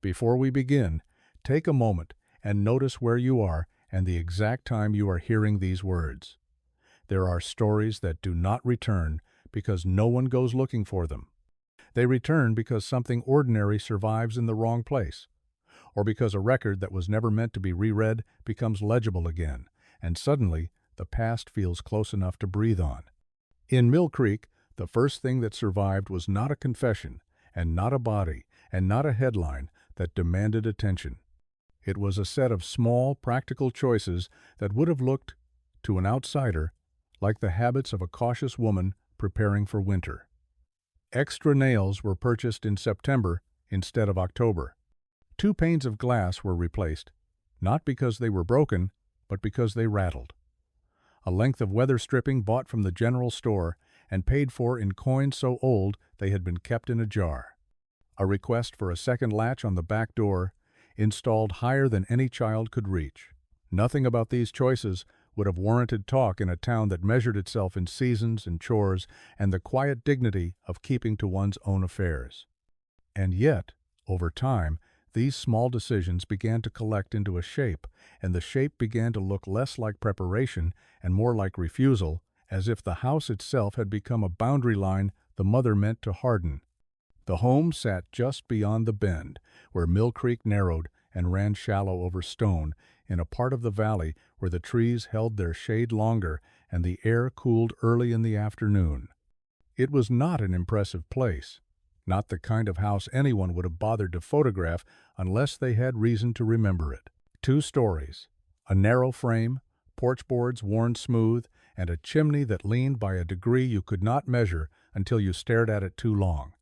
Before we begin, take a moment and notice where you are and the exact time you are hearing these words. There are stories that do not return because no one goes looking for them. They return because something ordinary survives in the wrong place, or because a record that was never meant to be reread becomes legible again, and suddenly the past feels close enough to breathe on. In Mill Creek, the first thing that survived was not a confession, and not a body, and not a headline that demanded attention. It was a set of small, practical choices that would have looked, to an outsider, like the habits of a cautious woman preparing for winter. Extra nails were purchased in September instead of October. 2 panes of glass were replaced, not because they were broken, but because they rattled. A length of weather stripping bought from the general store and paid for in coins so old they had been kept in a jar. A request for a second latch on the back door, installed higher than any child could reach. Nothing about these choices would have warranted talk in a town that measured itself in seasons and chores and the quiet dignity of keeping to one's own affairs. And yet, over time, these small decisions began to collect into a shape, and the shape began to look less like preparation and more like refusal, as if the house itself had become a boundary line the mother meant to harden. The home sat just beyond the bend, where Mill Creek narrowed and ran shallow over stone, in a part of the valley where the trees held their shade longer and the air cooled early in the afternoon. It was not an impressive place, not the kind of house anyone would have bothered to photograph unless they had reason to remember it. 2 stories, a narrow frame, porch boards worn smooth, and a chimney that leaned by a degree you could not measure until you stared at it too long.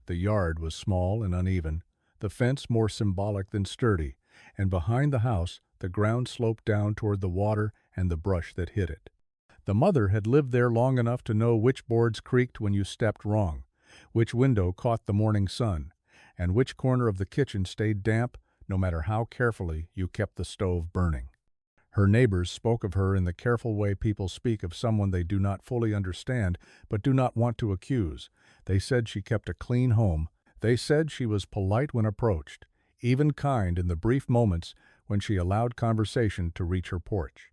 The yard was small and uneven, the fence more symbolic than sturdy, and behind the house the ground sloped down toward the water and the brush that hid it. The mother had lived there long enough to know which boards creaked when you stepped wrong, which window caught the morning sun, and which corner of the kitchen stayed damp no matter how carefully you kept the stove burning. Her neighbors spoke of her in the careful way people speak of someone they do not fully understand but do not want to accuse. They said she kept a clean home. They said she was polite when approached, even kind in the brief moments when she allowed conversation to reach her porch.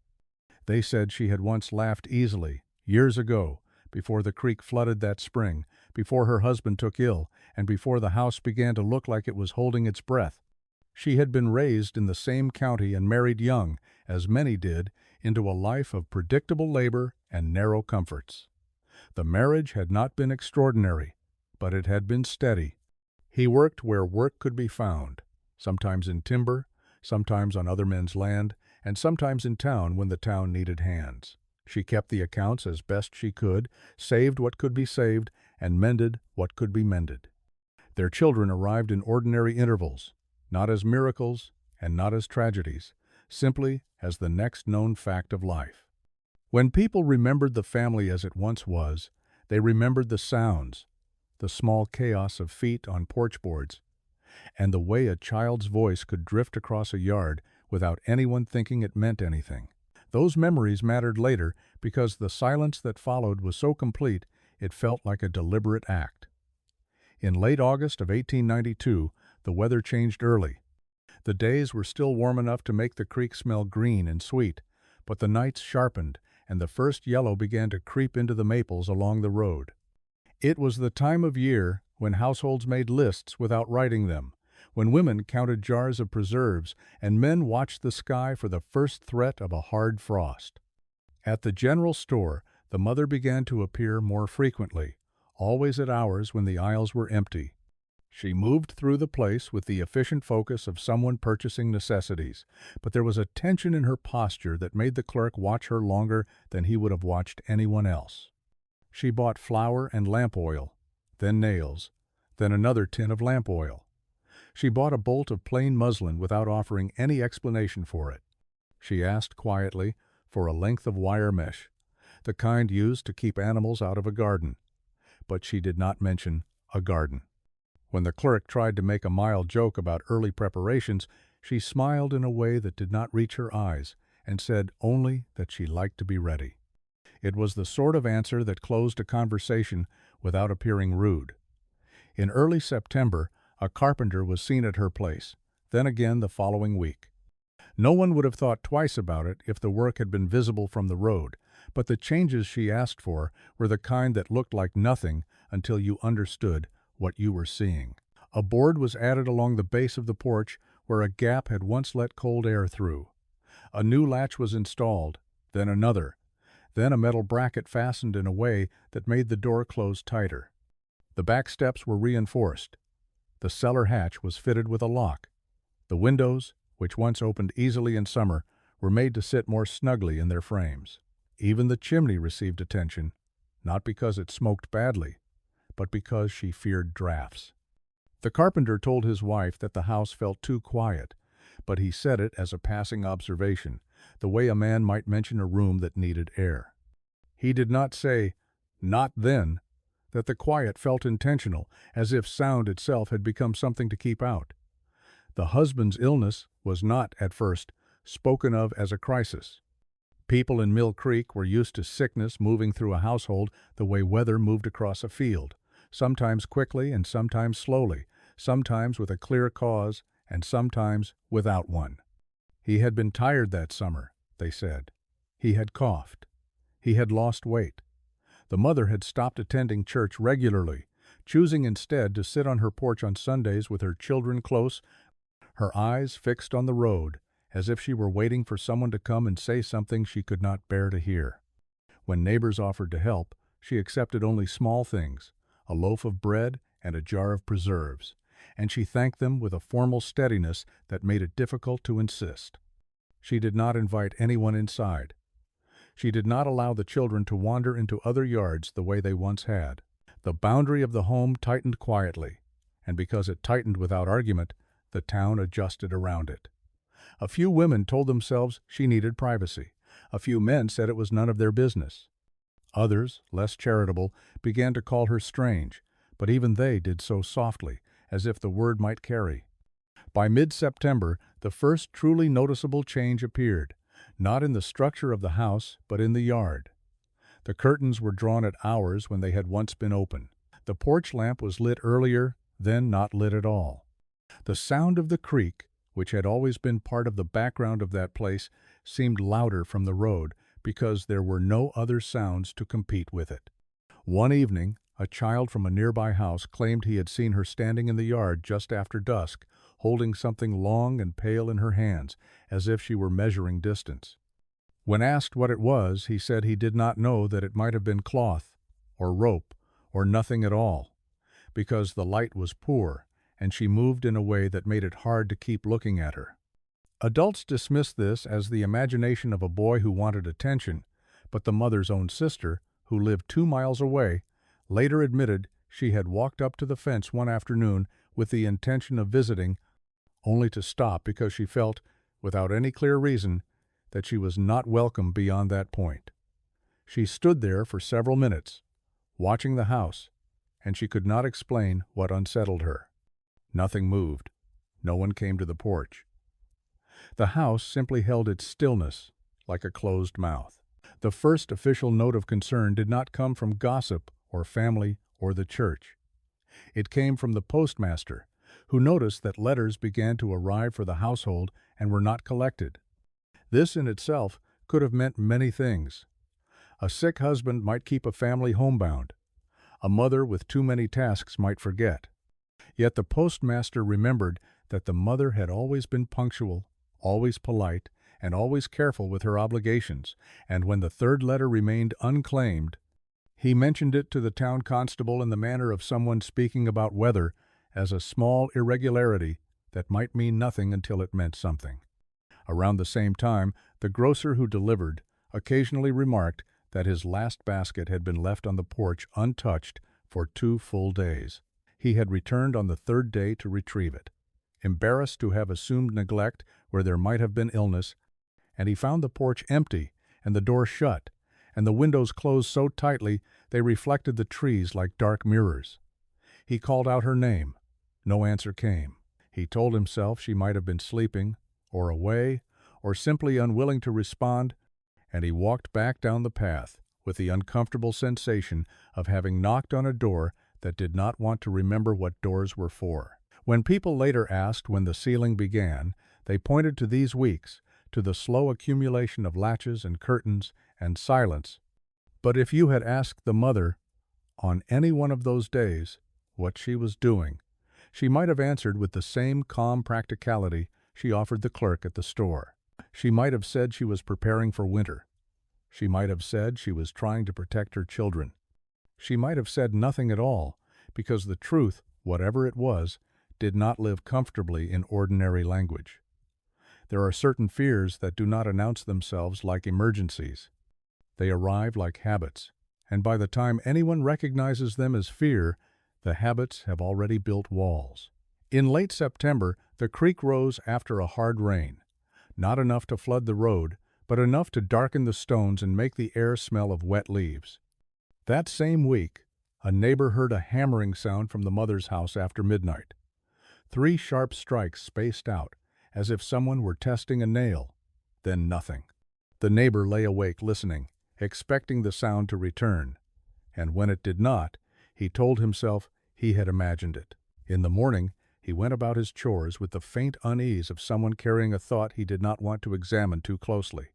They said she had once laughed easily, years ago, before the creek flooded that spring, before her husband took ill, and before the house began to look like it was holding its breath. She had been raised in the same county and married young, as many did, into a life of predictable labor and narrow comforts. The marriage had not been extraordinary, but it had been steady. He worked where work could be found, sometimes in timber, sometimes on other men's land, and sometimes in town when the town needed hands. She kept the accounts as best she could, saved what could be saved, and mended what could be mended. Their children arrived in ordinary intervals, not as miracles and not as tragedies, simply as the next known fact of life. When people remembered the family as it once was, they remembered the sounds, the small chaos of feet on porch boards, and the way a child's voice could drift across a yard without anyone thinking it meant anything. Those memories mattered later because the silence that followed was so complete it felt like a deliberate act. In late August of 1892, the weather changed early. The days were still warm enough to make the creek smell green and sweet, but the nights sharpened and the first yellow began to creep into the maples along the road. It was the time of year when households made lists without writing them, when women counted jars of preserves and men watched the sky for the first threat of a hard frost. At the general store, the mother began to appear more frequently, always at hours when the aisles were empty. She moved through the place with the efficient focus of someone purchasing necessities, but there was a tension in her posture that made the clerk watch her longer than he would have watched anyone else. She bought flour and lamp oil, then nails, then another tin of lamp oil. She bought a bolt of plain muslin without offering any explanation for it. She asked quietly for a length of wire mesh, the kind used to keep animals out of a garden. But she did not mention a garden. When the clerk tried to make a mild joke about early preparations, she smiled in a way that did not reach her eyes and said only that she liked to be ready. It was the sort of answer that closed a conversation without appearing rude. In early September, A carpenter was seen at her place, then again the following week. No one would have thought twice about it if the work had been visible from the road, but the changes she asked for were the kind that looked like nothing until you understood what you were seeing. A board was added along the base of the porch where a gap had once let cold air through. A new latch was installed, then another, then a metal bracket fastened in a way that made the door close tighter. The back steps were reinforced. The cellar hatch was fitted with a lock. The windows, which once opened easily in summer, were made to sit more snugly in their frames. Even the chimney received attention, not because it smoked badly, but because she feared drafts. The carpenter told his wife that the house felt too quiet, but he said it as a passing observation, the way a man might mention a room that needed air. He did not say, "Not then," that the quiet felt intentional, as if sound itself had become something to keep out. The husband's illness was not, at first, spoken of as a crisis. People in Mill Creek were used to sickness moving through a household the way weather moved across a field, sometimes quickly and sometimes slowly, sometimes with a clear cause and sometimes without one. He had been tired that summer, they said. He had coughed. He had lost weight. The mother had stopped attending church regularly, choosing instead to sit on her porch on Sundays with her children close, her eyes fixed on the road, as if she were waiting for someone to come and say something she could not bear to hear. When neighbors offered to help, she accepted only small things, a loaf of bread and a jar of preserves, and she thanked them with a formal steadiness that made it difficult to insist. She did not invite anyone inside. She did not allow the children to wander into other yards the way they once had. The boundary of the home tightened quietly, and because it tightened without argument, the town adjusted around it. A few women told themselves she needed privacy. A few men said it was none of their business. Others, less charitable, began to call her strange, but even they did so softly, as if the word might carry. By mid-September, the first truly noticeable change appeared, not in the structure of the house, but in the yard. The curtains were drawn at hours when they had once been open. The porch lamp was lit earlier, then not lit at all. The sound of the creek, which had always been part of the background of that place, seemed louder from the road because there were no other sounds to compete with it. One evening, a child from a nearby house claimed he had seen her standing in the yard just after dusk, holding something long and pale in her hands, as if she were measuring distance. When asked what it was, he said he did not know, that it might have been cloth, or rope, or nothing at all, because the light was poor, and she moved in a way that made it hard to keep looking at her. Adults dismissed this as the imagination of a boy who wanted attention, but the mother's own sister, who lived 2 miles away, later admitted she had walked up to the fence one afternoon with the intention of visiting, only to stop because she felt, without any clear reason, that she was not welcome beyond that point. She stood there for several minutes, watching the house, and she could not explain what unsettled her. Nothing moved. No one came to the porch. The house simply held its stillness, like a closed mouth. The first official note of concern did not come from gossip or family or the church. It came from the postmaster, who noticed that letters began to arrive for the household and were not collected. This in itself could have meant many things. A sick husband might keep a family homebound. A mother with too many tasks might forget. Yet the postmaster remembered that the mother had always been punctual, always polite, and always careful with her obligations, and when the third letter remained unclaimed, he mentioned it to the town constable in the manner of someone speaking about weather as a small irregularity that might mean nothing until it meant something. Around the same time, the grocer who delivered occasionally remarked that his last basket had been left on the porch untouched for 2 full days. He had returned on the 3rd day to retrieve it, embarrassed to have assumed neglect where there might have been illness, and he found the porch empty and the door shut, and the windows closed so tightly they reflected the trees like dark mirrors. He called out her name. No answer came. He told himself she might have been sleeping, or away, or simply unwilling to respond, and he walked back down the path with the uncomfortable sensation of having knocked on a door that did not want to remember what doors were for. When people later asked when the sealing began, they pointed to these weeks, to the slow accumulation of latches and curtains and silence. But if you had asked the mother, on any one of those days, what she was doing, she might have answered with the same calm practicality she offered the clerk at the store. She might have said she was preparing for winter. She might have said she was trying to protect her children. She might have said nothing at all, because the truth, whatever it was, did not live comfortably in ordinary language. There are certain fears that do not announce themselves like emergencies. They arrive like habits, and by the time anyone recognizes them as fear, the habits have already built walls. In late September, the creek rose after a hard rain. Not enough to flood the road, but enough to darken the stones and make the air smell of wet leaves. That same week, a neighbor heard a hammering sound from the mother's house after midnight. 3 sharp strikes spaced out, as if someone were testing a nail. Then nothing. The neighbor lay awake listening, expecting the sound to return. And when it did not, he told himself he had imagined it. In the morning, he went about his chores with the faint unease of someone carrying a thought he did not want to examine too closely.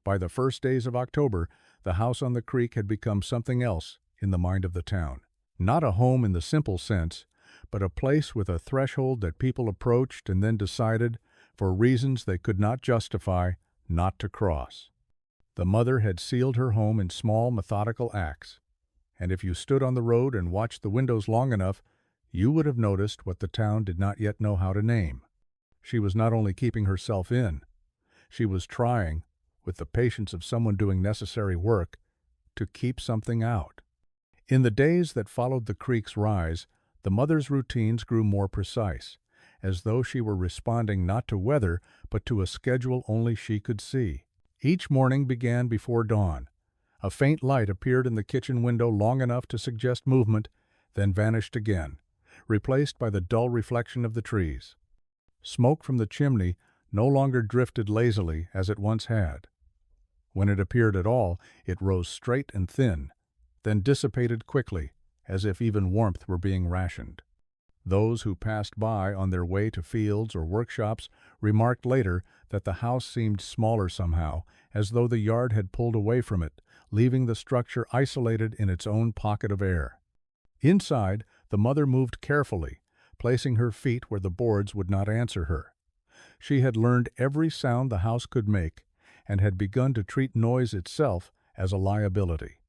By the first days of October, the house on the creek had become something else in the mind of the town. Not a home in the simple sense, but a place with a threshold that people approached and then decided, for reasons they could not justify, not to cross. The mother had sealed her home in small, methodical acts, and if you stood on the road and watched the windows long enough, you would have noticed what the town did not yet know how to name. She was not only keeping herself in, she was trying, with the patience of someone doing necessary work, to keep something out. In the days that followed the creek's rise, the mother's routines grew more precise, as though she were responding not to weather, but to a schedule only she could see. Each morning began before dawn. A faint light appeared in the kitchen window long enough to suggest movement, then vanished again, replaced by the dull reflection of the trees. Smoke from the chimney no longer drifted lazily as it once had. When it appeared at all, it rose straight and thin, then dissipated quickly, as if even warmth were being rationed. Those who passed by on their way to fields or workshops remarked later that the house seemed smaller somehow, as though the yard had pulled away from it, leaving the structure isolated in its own pocket of air. Inside, the mother moved carefully, placing her feet where the boards would not answer her. She had learned every sound the house could make, and had begun to treat noise itself as a liability.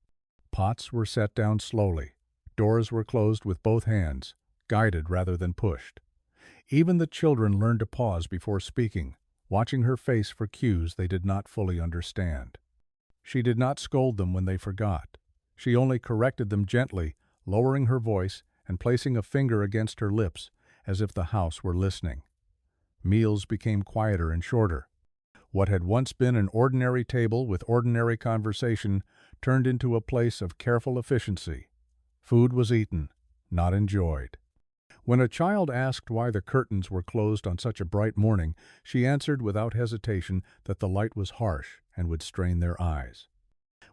Pots were set down slowly. Doors were closed with both hands, guided rather than pushed. Even the children learned to pause before speaking, watching her face for cues they did not fully understand. She did not scold them when they forgot. She only corrected them gently, lowering her voice and placing a finger against her lips, as if the house were listening. Meals became quieter and shorter. What had once been an ordinary table with ordinary conversation turned into a place of careful efficiency. Food was eaten, not enjoyed. When a child asked why the curtains were closed on such a bright morning, she answered without hesitation that the light was harsh and would strain their eyes.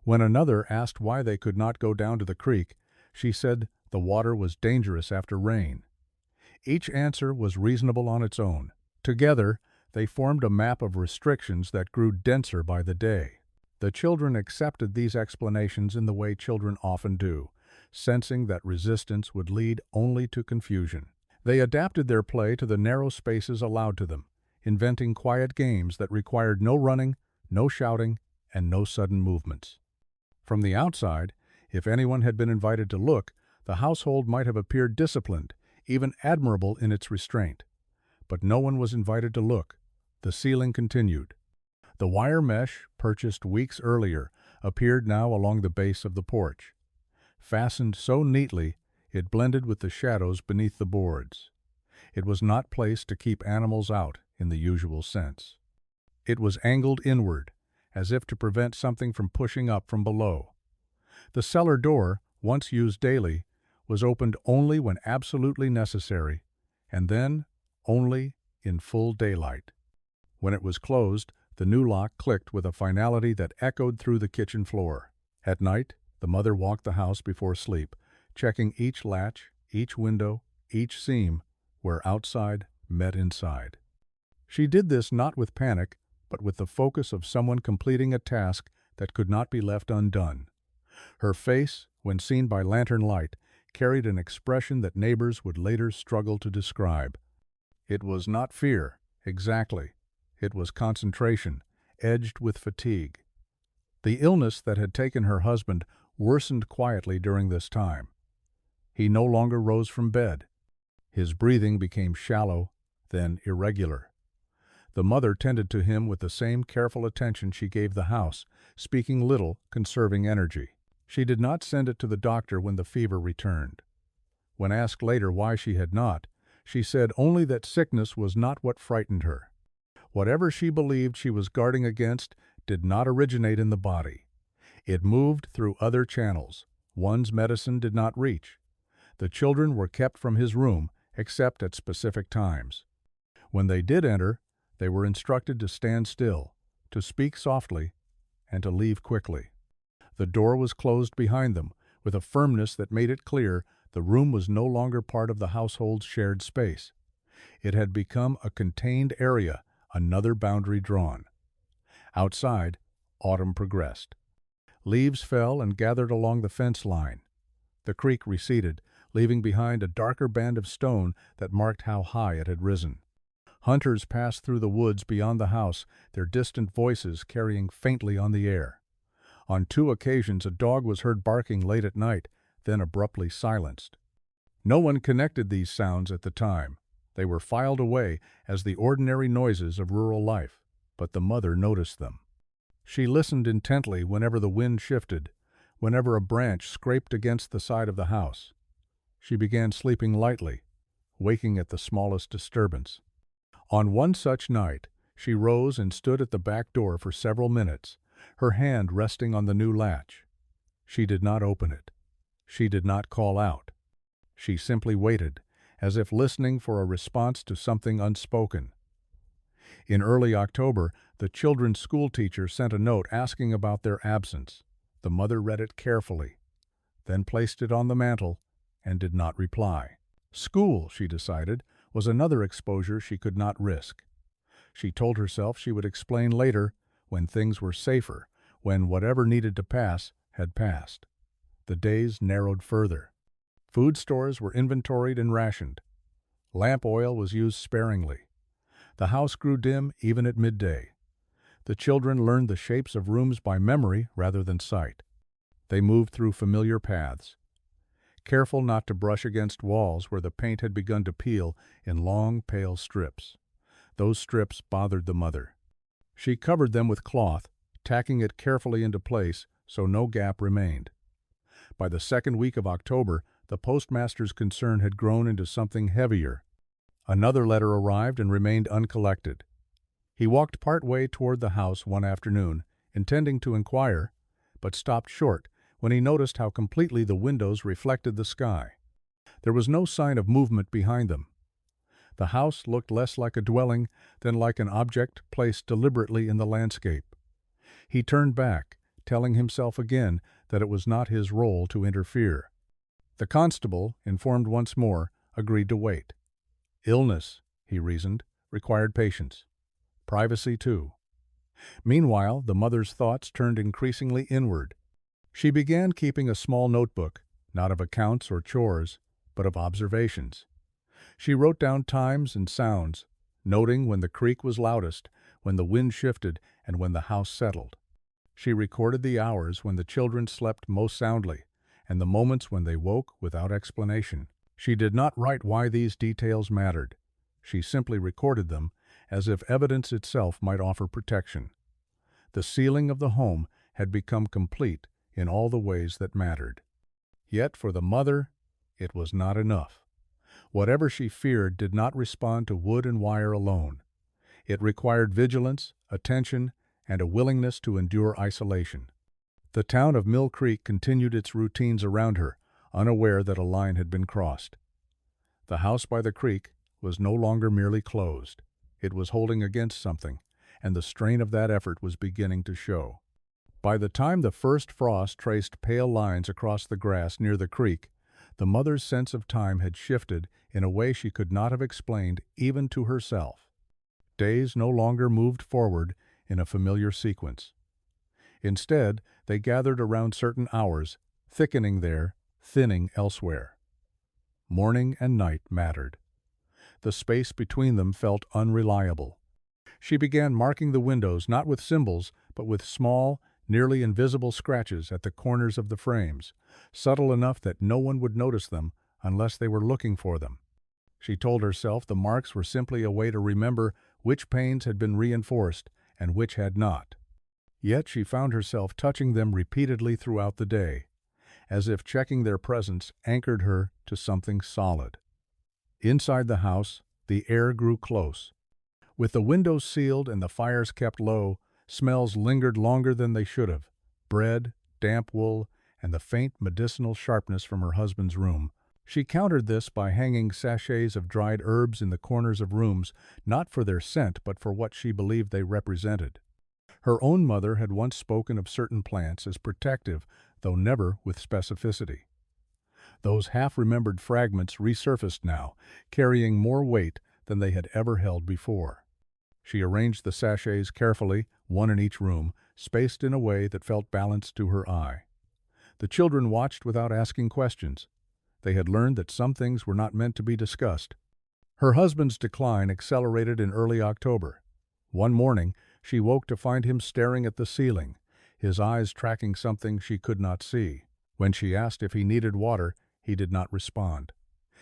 When another asked why they could not go down to the creek, she said the water was dangerous after rain. Each answer was reasonable on its own. Together, they formed a map of restrictions that grew denser by the day. The children accepted these explanations in the way children often do, sensing that resistance would lead only to confusion. They adapted their play to the narrow spaces allowed to them, inventing quiet games that required no running, no shouting, and no sudden movements. From the outside, if anyone had been invited to look, the household might have appeared disciplined, even admirable in its restraint. But no one was invited to look. The ceiling continued. The wire mesh, purchased weeks earlier, appeared now along the base of the porch. Fastened so neatly, it blended with the shadows beneath the boards. It was not placed to keep animals out in the usual sense. It was angled inward, as if to prevent something from pushing up from below. The cellar door, once used daily, was opened only when absolutely necessary, and then only in full daylight. When it was closed, the new lock clicked with a finality that echoed through the kitchen floor. At night, the mother walked the house before sleep, checking each latch, each window, each seam, where outside met inside. She did this not with panic, but with the focus of someone completing a task that could not be left undone. Her face, when seen by lantern light, carried an expression that neighbors would later struggle to describe. It was not fear, exactly. It was concentration, edged with fatigue. The illness that had taken her husband worsened quietly during this time. He no longer rose from bed. His breathing became shallow, then irregular. The mother tended to him with the same careful attention she gave the house, speaking little, conserving energy. She did not send it to the doctor when the fever returned. When asked later why she had not, she said only that sickness was not what frightened her. Whatever she believed she was guarding against did not originate in the body. It moved through other channels. One's medicine did not reach. The children were kept from his room, except at specific times. When they did enter, they were instructed to stand still, to speak softly, and to leave quickly. The door was closed behind them, with a firmness that made it clear the room was no longer part of the household's shared space. It had become a contained area, another boundary drawn. Outside, autumn progressed. Leaves fell and gathered along the fence line. The creek receded, leaving behind a darker band of stone that marked how high it had risen. Hunters passed through the woods beyond the house, their distant voices carrying faintly on the air. On 2 occasions a dog was heard barking late at night, then abruptly silenced. No one connected these sounds at the time. They were filed away as the ordinary noises of rural life, but the mother noticed them. She listened intently whenever the wind shifted, whenever a branch scraped against the side of the house. She began sleeping lightly, waking at the smallest disturbance. On one such night, she rose and stood at the back door for several minutes, her hand resting on the new latch. She did not open it. She did not call out. She simply waited, as if listening for a response to something unspoken. In early October, the children's school teacher sent a note asking about their absence. The mother read it carefully, then placed it on the mantel and did not reply. School, she decided, was another exposure she could not risk. She told herself she would explain later, when things were safer, when whatever needed to pass had passed. The days narrowed further. Food stores were inventoried and rationed. Lamp oil was used sparingly. The house grew dim even at midday. The children learned the shapes of rooms by memory rather than sight. They moved through familiar paths, careful not to brush against walls where the paint had begun to peel in long, pale strips. Those strips bothered the mother. She covered them with cloth, tacking it carefully into place so no gap remained. By the second week of October, the postmaster's concern had grown into something heavier. Another letter arrived and remained uncollected. He walked part way toward the house one afternoon, intending to inquire, but stopped short when he noticed how completely the windows reflected the sky. There was no sign of movement behind them. The house looked less like a dwelling than like an object placed deliberately in the landscape. He turned back, telling himself again that it was not his role to interfere. The constable, informed once more, agreed to wait. Illness, he reasoned, required patience. Privacy, too. Meanwhile, the mother's thoughts turned increasingly inward. She began keeping a small notebook, not of accounts or chores, but of observations. She wrote down times and sounds, noting when the creak was loudest, when the wind shifted, and when the house settled. She recorded the hours when the children slept most soundly, and the moments when they woke without explanation. She did not write why these details mattered. She simply recorded them, as if evidence itself might offer protection. The sealing of the home had become complete in all the ways that mattered. Yet for the mother, it was not enough. Whatever she feared did not respond to wood and wire alone. It required vigilance, attention, and a willingness to endure isolation. The town of Mill Creek continued its routines around her, unaware that a line had been crossed. The house by the creek was no longer merely closed. It was holding against something, and the strain of that effort was beginning to show. By the time the first frost traced pale lines across the grass near the creek, The mother's sense of time had shifted in a way she could not have explained even to herself. Days no longer moved forward in a familiar sequence. Instead, they gathered around certain hours, thickening there, thinning elsewhere. Morning and night mattered. The space between them felt unreliable. She began marking the windows not with symbols, but with small, nearly invisible scratches at the corners of the frames, subtle enough that no one would notice them unless they were looking for them. She told herself the marks were simply a way to remember which panes had been reinforced and which had not. Yet she found herself touching them repeatedly throughout the day, as if checking their presence anchored her to something solid. Inside the house, the air grew close. With the windows sealed and the fires kept low, smells lingered longer than they should have. Bread, damp wool, and the faint medicinal sharpness from her husband's room. She countered this by hanging sachets of dried herbs in the corners of rooms, not for their scent but for what she believed they represented. Her own mother had once spoken of certain plants as protective, though never with specificity. Those half-remembered fragments resurfaced now, carrying more weight than they had ever held before. She arranged the sachets carefully, one in each room, spaced in a way that felt balanced to her eye. The children watched without asking questions. They had learned that some things were not meant to be discussed. Her husband's decline accelerated in early October. One morning, she woke to find him staring at the ceiling, his eyes tracking something she could not see. When she asked if he needed water, he did not respond.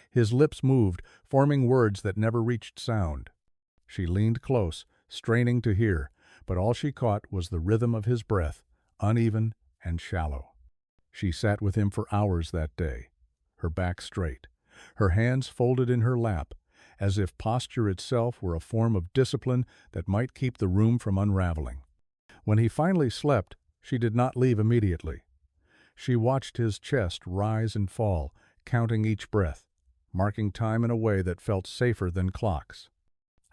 His lips moved, forming words that never reached sound. She leaned close, straining to hear, but all she caught was the rhythm of his breath, uneven and shallow. She sat with him for hours that day, her back straight, her hands folded in her lap, as if posture itself were a form of discipline that might keep the room from unraveling. When he finally slept, she did not leave immediately. She watched his chest rise and fall, counting each breath, marking time in a way that felt safer than clocks.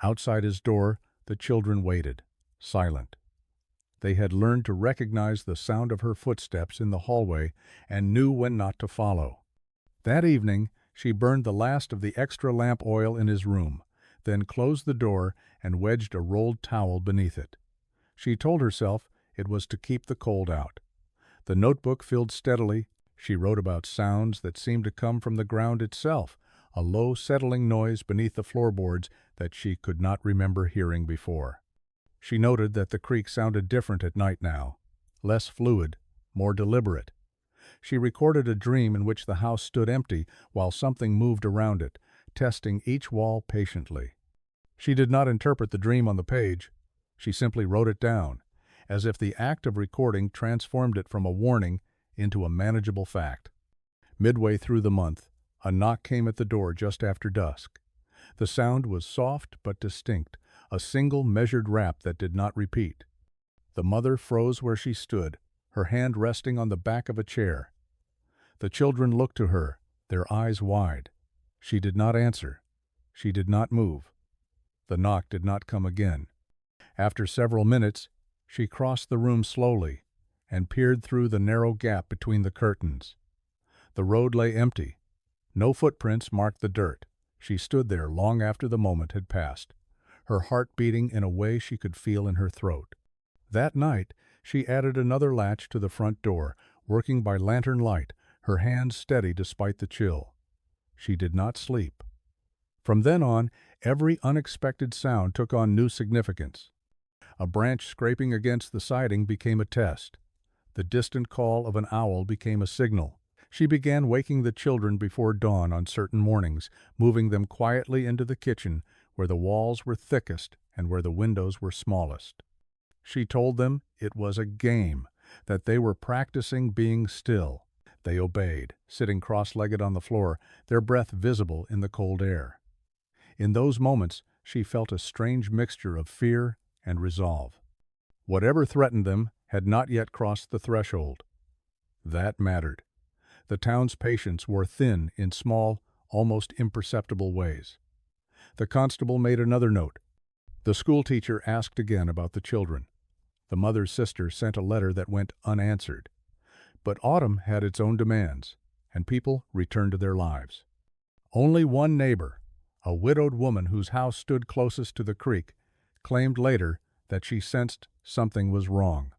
Outside his door, the children waited, silent. They had learned to recognize the sound of her footsteps in the hallway and knew when not to follow. That evening, she burned the last of the extra lamp oil in his room, then closed the door and wedged a rolled towel beneath it. She told herself it was to keep the cold out. The notebook filled steadily. She wrote about sounds that seemed to come from the ground itself, a low settling noise beneath the floorboards that she could not remember hearing before. She noted that the creak sounded different at night now, less fluid, more deliberate. She recorded a dream in which the house stood empty while something moved around it, testing each wall patiently. She did not interpret the dream on the page. She simply wrote it down, as if the act of recording transformed it from a warning into a manageable fact. Midway through the month, a knock came at the door just after dusk. The sound was soft but distinct, a single measured rap that did not repeat. The mother froze where she stood, her hand resting on the back of a chair. The children looked to her, their eyes wide. She did not answer. She did not move. The knock did not come again. After several minutes, she crossed the room slowly and peered through the narrow gap between the curtains. The road lay empty. No footprints marked the dirt. She stood there long after the moment had passed, her heart beating in a way she could feel in her throat. That night, she added another latch to the front door, working by lantern light, her hands steady despite the chill. She did not sleep. From then on, every unexpected sound took on new significance. A branch scraping against the siding became a test. The distant call of an owl became a signal. She began waking the children before dawn on certain mornings, moving them quietly into the kitchen where the walls were thickest and where the windows were smallest. She told them it was a game, that they were practicing being still. They obeyed, sitting cross-legged on the floor, their breath visible in the cold air. In those moments, she felt a strange mixture of fear and resolve. Whatever threatened them had not yet crossed the threshold. That mattered. The town's patience wore thin in small, almost imperceptible ways. The constable made another note. The schoolteacher asked again about the children. The mother's sister sent a letter that went unanswered. But autumn had its own demands, and people returned to their lives. Only one neighbor, a widowed woman whose house stood closest to the creek, claimed later that she sensed something was wrong.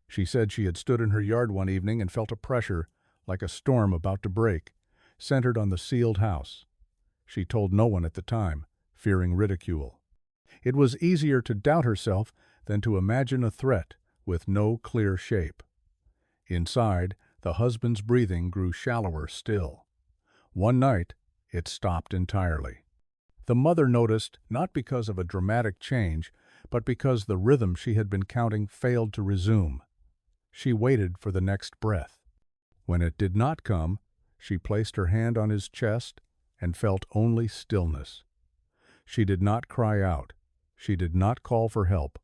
She said she had stood in her yard one evening and felt a pressure, like a storm about to break, centered on the sealed house. She told no one at the time, fearing ridicule. It was easier to doubt herself than to imagine a threat with no clear shape. Inside, the husband's breathing grew shallower still. One night, it stopped entirely. The mother noticed not because of a dramatic change, but because the rhythm she had been counting failed to resume. She waited for the next breath. When it did not come, she placed her hand on his chest and felt only stillness. She did not cry out. She did not call for help.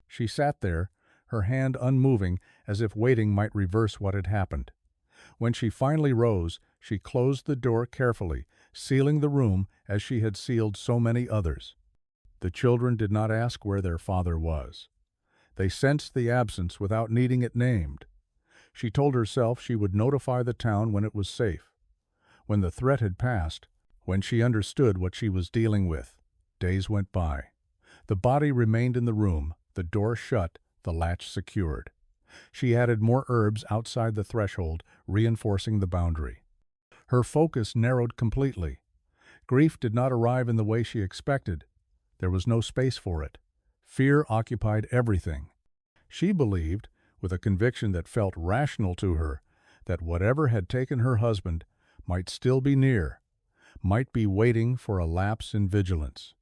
She sat there, her hand unmoving, as if waiting might reverse what had happened. When she finally rose, she closed the door carefully, sealing the room as she had sealed so many others. The children did not ask where their father was. They sensed the absence without needing it named. She told herself she would notify the town when it was safe. When the threat had passed, when she understood what she was dealing with, days went by. The body remained in the room, the door shut, the latch secured. She added more herbs outside the threshold, reinforcing the boundary. Her focus narrowed completely. Grief did not arrive in the way she expected. There was no space for it. Fear occupied everything. She believed, with a conviction that felt rational to her, that whatever had taken her husband might still be near, might be waiting for a lapse in vigilance.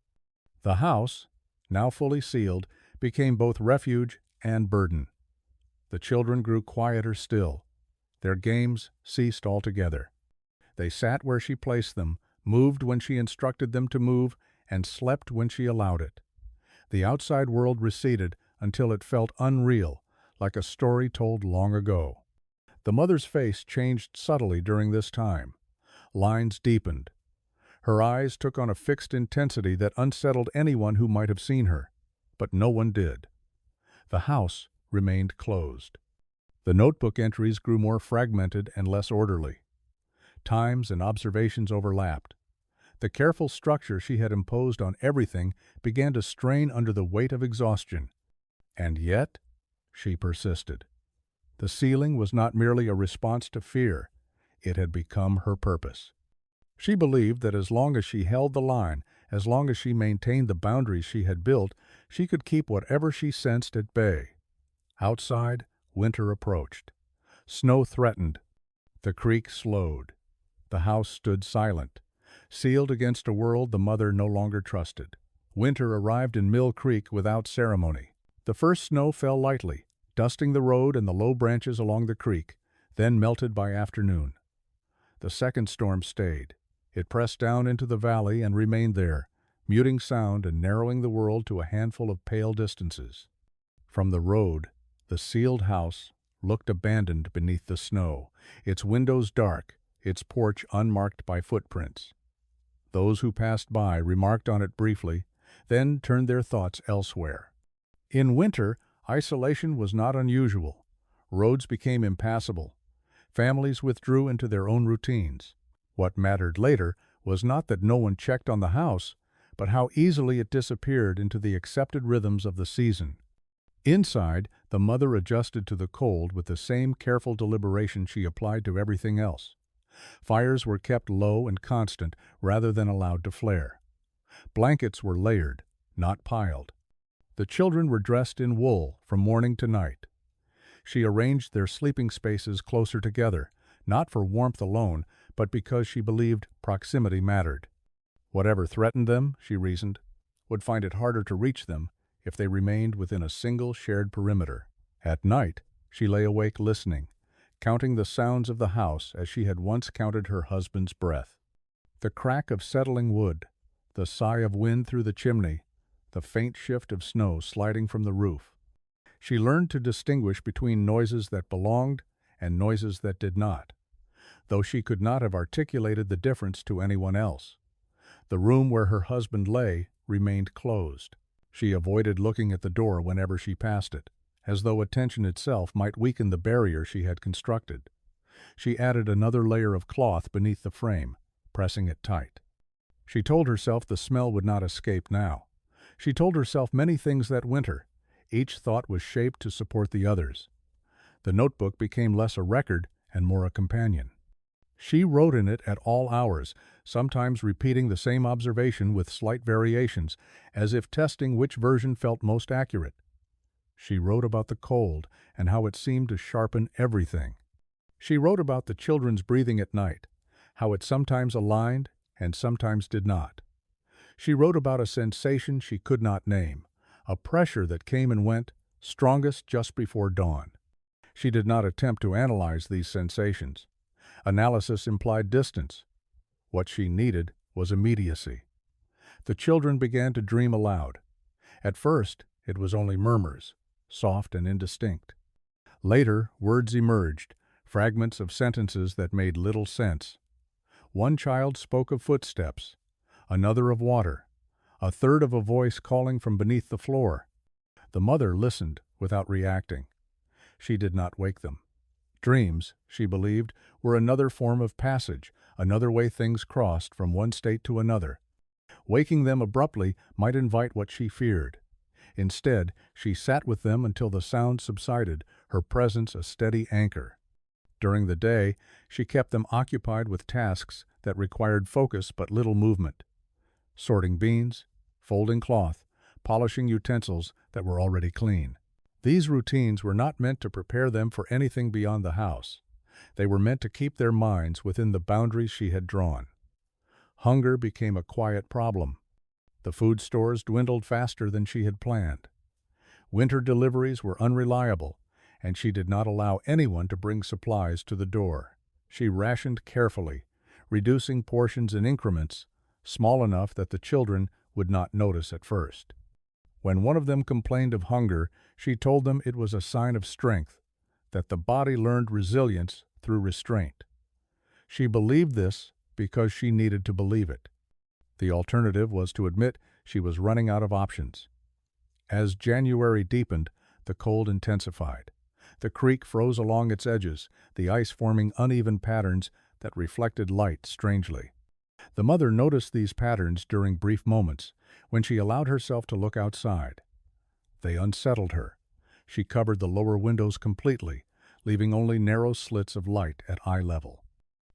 The house, now fully sealed, became both refuge and burden. The children grew quieter still. Their games ceased altogether. They sat where she placed them, moved when she instructed them to move, and slept when she allowed it. The outside world receded until it felt unreal, like a story told long ago. The mother's face changed subtly during this time. Lines deepened. Her eyes took on a fixed intensity that unsettled anyone who might have seen her, but no one did. The house remained closed. The notebook entries grew more fragmented and less orderly. Times and observations overlapped. The careful structure she had imposed on everything began to strain under the weight of exhaustion. And yet, she persisted. The sealing was not merely a response to fear. It had become her purpose. She believed that as long as she held the line, as long as she maintained the boundaries she had built, she could keep whatever she sensed at bay. Outside, winter approached. Snow threatened. The creek slowed. The house stood silent, sealed against a world the mother no longer trusted. Winter arrived in Mill Creek without ceremony. The first snow fell lightly, dusting the road and the low branches along the creek, then melted by afternoon. The second storm stayed. It pressed down into the valley and remained there, muting sound and narrowing the world to a handful of pale distances. From the road, the sealed house looked abandoned beneath the snow, its windows dark, its porch unmarked by footprints. Those who passed by remarked on it briefly, then turned their thoughts elsewhere. In winter, isolation was not unusual. Roads became impassable. Families withdrew into their own routines. What mattered later was not that no one checked on the house, but how easily it disappeared into the accepted rhythms of the season. Inside, the mother adjusted to the cold with the same careful deliberation she applied to everything else. Fires were kept low and constant rather than allowed to flare. Blankets were layered, not piled. The children were dressed in wool from morning to night. She arranged their sleeping spaces closer together, not for warmth alone, but because she believed proximity mattered. Whatever threatened them, she reasoned, would find it harder to reach them if they remained within a single shared perimeter. At night, she lay awake listening, counting the sounds of the house as she had once counted her husband's breath. The crack of settling wood, the sigh of wind through the chimney, the faint shift of snow sliding from the roof. She learned to distinguish between noises that belonged and noises that did not, though she could not have articulated the difference to anyone else. The room where her husband lay remained closed. She avoided looking at the door whenever she passed it, as though attention itself might weaken the barrier she had constructed. She added another layer of cloth beneath the frame, pressing it tight. She told herself the smell would not escape now. She told herself many things that winter. Each thought was shaped to support the others. The notebook became less a record and more a companion. She wrote in it at all hours, sometimes repeating the same observation with slight variations, as if testing which version felt most accurate. She wrote about the cold and how it seemed to sharpen everything. She wrote about the children's breathing at night, how it sometimes aligned and sometimes did not. She wrote about a sensation she could not name, a pressure that came and went, strongest just before dawn. She did not attempt to analyze these sensations. Analysis implied distance. What she needed was immediacy. The children began to dream aloud. At first, it was only murmurs, soft and indistinct. Later, words emerged, fragments of sentences that made little sense. One child spoke of footsteps, another of water, a third of a voice calling from beneath the floor. The mother listened without reacting. She did not wake them. Dreams, she believed, were another form of passage, another way things crossed from one state to another. Waking them abruptly might invite what she feared. Instead, she sat with them until the sound subsided, her presence a steady anchor. During the day, she kept them occupied with tasks that required focus but little movement. Sorting beans, folding cloth, polishing utensils that were already clean. These routines were not meant to prepare them for anything beyond the house. They were meant to keep their minds within the boundaries she had drawn. Hunger became a quiet problem. The food stores dwindled faster than she had planned. Winter deliveries were unreliable, and she did not allow anyone to bring supplies to the door. She rationed carefully, reducing portions in increments, small enough that the children would not notice at first. When one of them complained of hunger, she told them it was a sign of strength, that the body learned resilience through restraint. She believed this because she needed to believe it. The alternative was to admit she was running out of options. As January deepened, the cold intensified. The creek froze along its edges, the ice forming uneven patterns that reflected light strangely. The mother noticed these patterns during brief moments, when she allowed herself to look outside. They unsettled her. She covered the lower windows completely, leaving only narrow slits of light at eye level.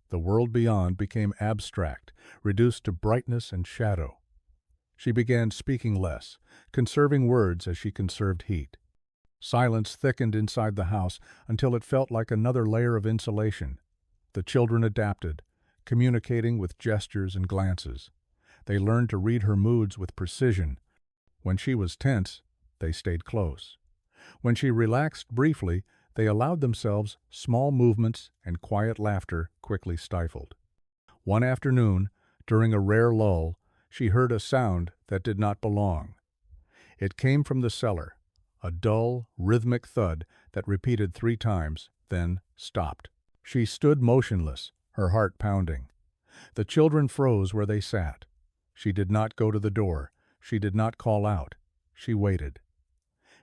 The world beyond became abstract, reduced to brightness and shadow. She began speaking less, conserving words as she conserved heat. Silence thickened inside the house until it felt like another layer of insulation. The children adapted, communicating with gestures and glances. They learned to read her moods with precision. When she was tense, they stayed close. When she relaxed briefly, they allowed themselves small movements and quiet laughter quickly stifled. One afternoon, during a rare lull, she heard a sound that did not belong. It came from the cellar, a dull, rhythmic thud that repeated 3 times, then stopped. She stood motionless, her heart pounding. The children froze where they sat. She did not go to the door. She did not call out. She waited.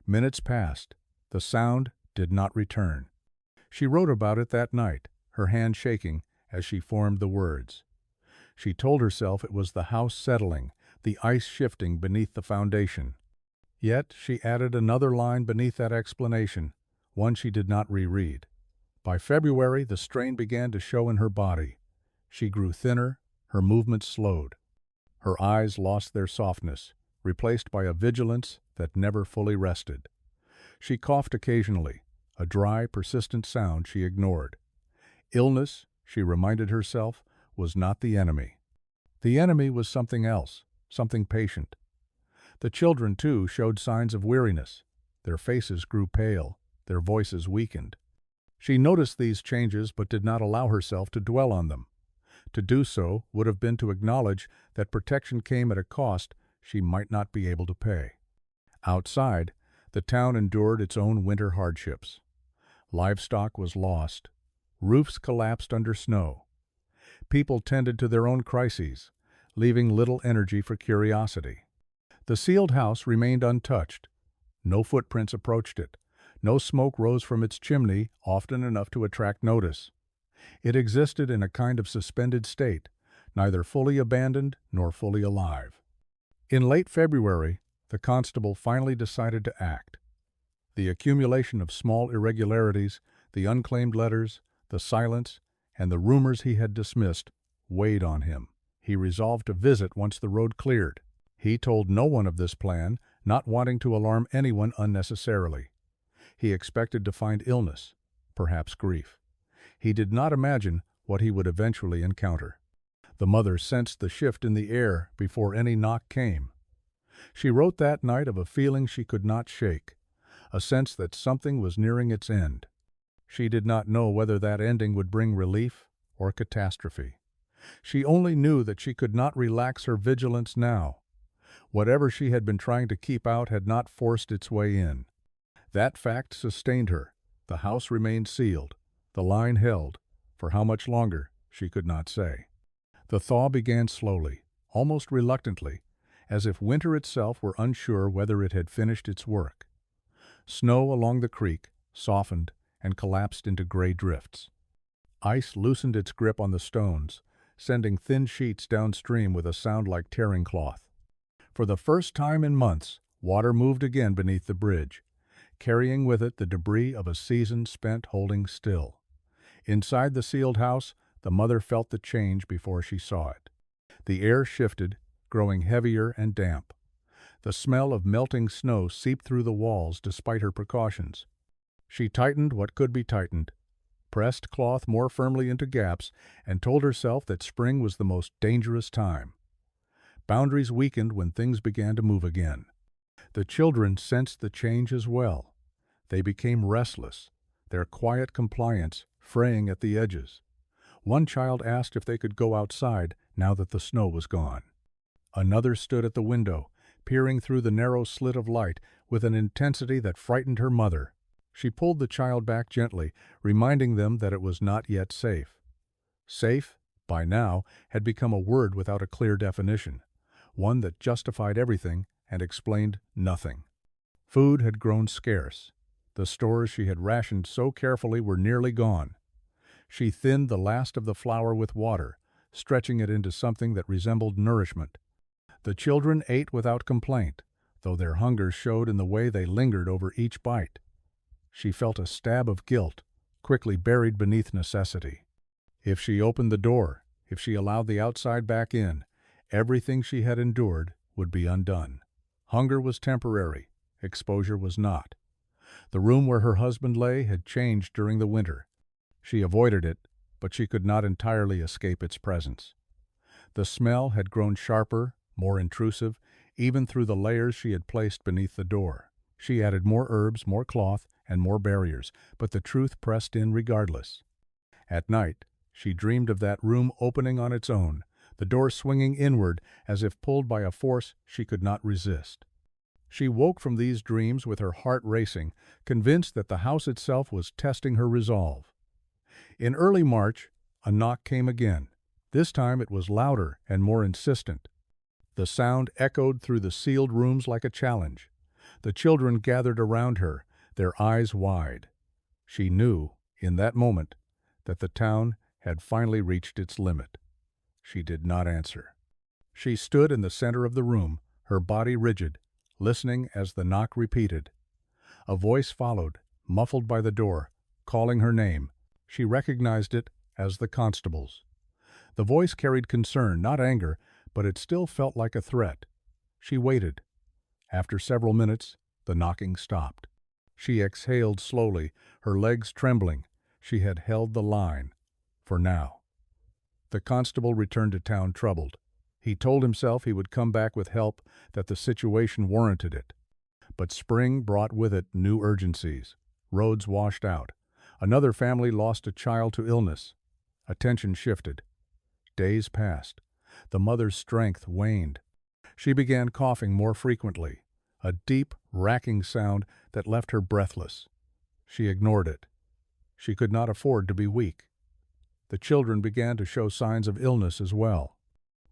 Minutes passed. The sound did not return. She wrote about it that night, her hand shaking as she formed the words. She told herself it was the house settling, the ice shifting beneath the foundation. Yet she added another line beneath that explanation, one she did not reread. By February, the strain began to show in her body. She grew thinner, her movements slowed. Her eyes lost their softness, replaced by a vigilance that never fully rested. She coughed occasionally, a dry, persistent sound she ignored. Illness, she reminded herself, was not the enemy. The enemy was something else, something patient. The children, too, showed signs of weariness. Their faces grew pale, their voices weakened. She noticed these changes but did not allow herself to dwell on them. To do so would have been to acknowledge that protection came at a cost she might not be able to pay. Outside, the town endured its own winter hardships. Livestock was lost. Roofs collapsed under snow. People tended to their own crises, leaving little energy for curiosity. The sealed house remained untouched. No footprints approached it. No smoke rose from its chimney, often enough to attract notice. It existed in a kind of suspended state, neither fully abandoned nor fully alive. In late February, the constable finally decided to act. The accumulation of small irregularities, the unclaimed letters, the silence, and the rumors he had dismissed weighed on him. He resolved to visit once the road cleared. He told no one of this plan, not wanting to alarm anyone unnecessarily. He expected to find illness, perhaps grief. He did not imagine what he would eventually encounter. The mother sensed the shift in the air before any knock came. She wrote that night of a feeling she could not shake, a sense that something was nearing its end. She did not know whether that ending would bring relief or catastrophe. She only knew that she could not relax her vigilance now. Whatever she had been trying to keep out had not forced its way in. That fact sustained her. The house remained sealed. The line held. For how much longer, she could not say. The thaw began slowly, almost reluctantly, as if winter itself were unsure whether it had finished its work. Snow along the creek softened and collapsed into gray drifts. Ice loosened its grip on the stones, sending thin sheets downstream with a sound like tearing cloth. For the first time in months, water moved again beneath the bridge, carrying with it the debris of a season spent holding still. Inside the sealed house, the mother felt the change before she saw it. The air shifted, growing heavier and damp. The smell of melting snow seeped through the walls despite her precautions. She tightened what could be tightened, pressed cloth more firmly into gaps, and told herself that spring was the most dangerous time. Boundaries weakened when things began to move again. The children sensed the change as well. They became restless, their quiet compliance fraying at the edges. One child asked if they could go outside now that the snow was gone. Another stood at the window, peering through the narrow slit of light with an intensity that frightened her mother. She pulled the child back gently, reminding them that it was not yet safe. Safe, by now, had become a word without a clear definition, one that justified everything and explained nothing. Food had grown scarce. The stores she had rationed so carefully were nearly gone. She thinned the last of the flour with water, stretching it into something that resembled nourishment. The children ate without complaint, though their hunger showed in the way they lingered over each bite. She felt a stab of guilt, quickly buried beneath necessity. If she opened the door, if she allowed the outside back in, everything she had endured would be undone. Hunger was temporary, exposure was not. The room where her husband lay had changed during the winter. She avoided it, but she could not entirely escape its presence. The smell had grown sharper, more intrusive, even through the layers she had placed beneath the door. She added more herbs, more cloth, and more barriers, but the truth pressed in regardless. At night, she dreamed of that room opening on its own, the door swinging inward as if pulled by a force she could not resist. She woke from these dreams with her heart racing, convinced that the house itself was testing her resolve. In early March, a knock came again. This time it was louder and more insistent. The sound echoed through the sealed rooms like a challenge. The children gathered around her, their eyes wide. She knew, in that moment, that the town had finally reached its limit. She did not answer. She stood in the center of the room, her body rigid, listening as the knock repeated. A voice followed, muffled by the door, calling her name. She recognized it as the constable's. The voice carried concern, not anger, but it still felt like a threat. She waited. After several minutes, the knocking stopped. She exhaled slowly, her legs trembling. She had held the line. For now. The constable returned to town troubled. He told himself he would come back with help, that the situation warranted it. But spring brought with it new urgencies. Roads washed out. Another family lost a child to illness. Attention shifted. Days passed. The mother's strength waned. She began coughing more frequently, a deep, racking sound that left her breathless. She ignored it. She could not afford to be weak. The children began to show signs of illness as well.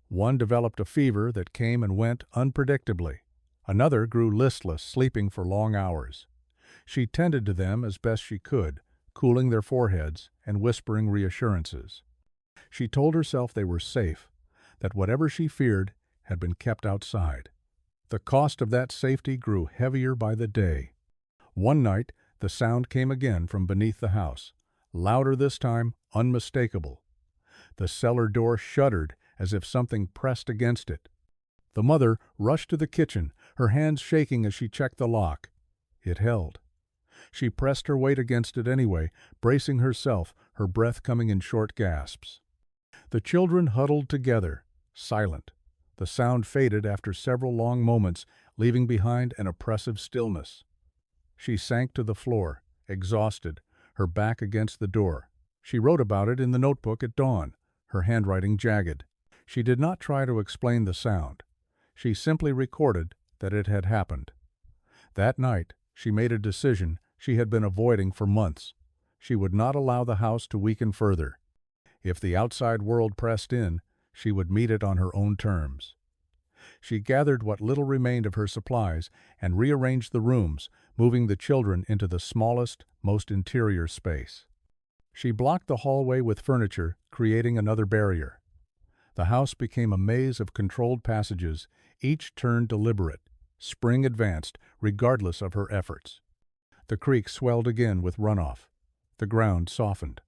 One developed a fever that came and went unpredictably. Another grew listless, sleeping for long hours. She tended to them as best she could, cooling their foreheads and whispering reassurances. She told herself they were safe, that whatever she feared had been kept outside. The cost of that safety grew heavier by the day. One night, the sound came again from beneath the house, louder this time, unmistakable. The cellar door shuddered as if something pressed against it. The mother rushed to the kitchen, her hands shaking as she checked the lock. It held. She pressed her weight against it anyway, bracing herself, her breath coming in short gasps. The children huddled together, silent. The sound faded after several long moments, leaving behind an oppressive stillness. She sank to the floor, exhausted, her back against the door. She wrote about it in the notebook at dawn, her handwriting jagged. She did not try to explain the sound. She simply recorded that it had happened. That night, she made a decision she had been avoiding for months. She would not allow the house to weaken further. If the outside world pressed in, she would meet it on her own terms. She gathered what little remained of her supplies and rearranged the rooms, moving the children into the smallest, most interior space. She blocked the hallway with furniture, creating another barrier. The house became a maze of controlled passages, each turn deliberate. Spring advanced, regardless of her efforts. The creek swelled again with runoff. The ground softened.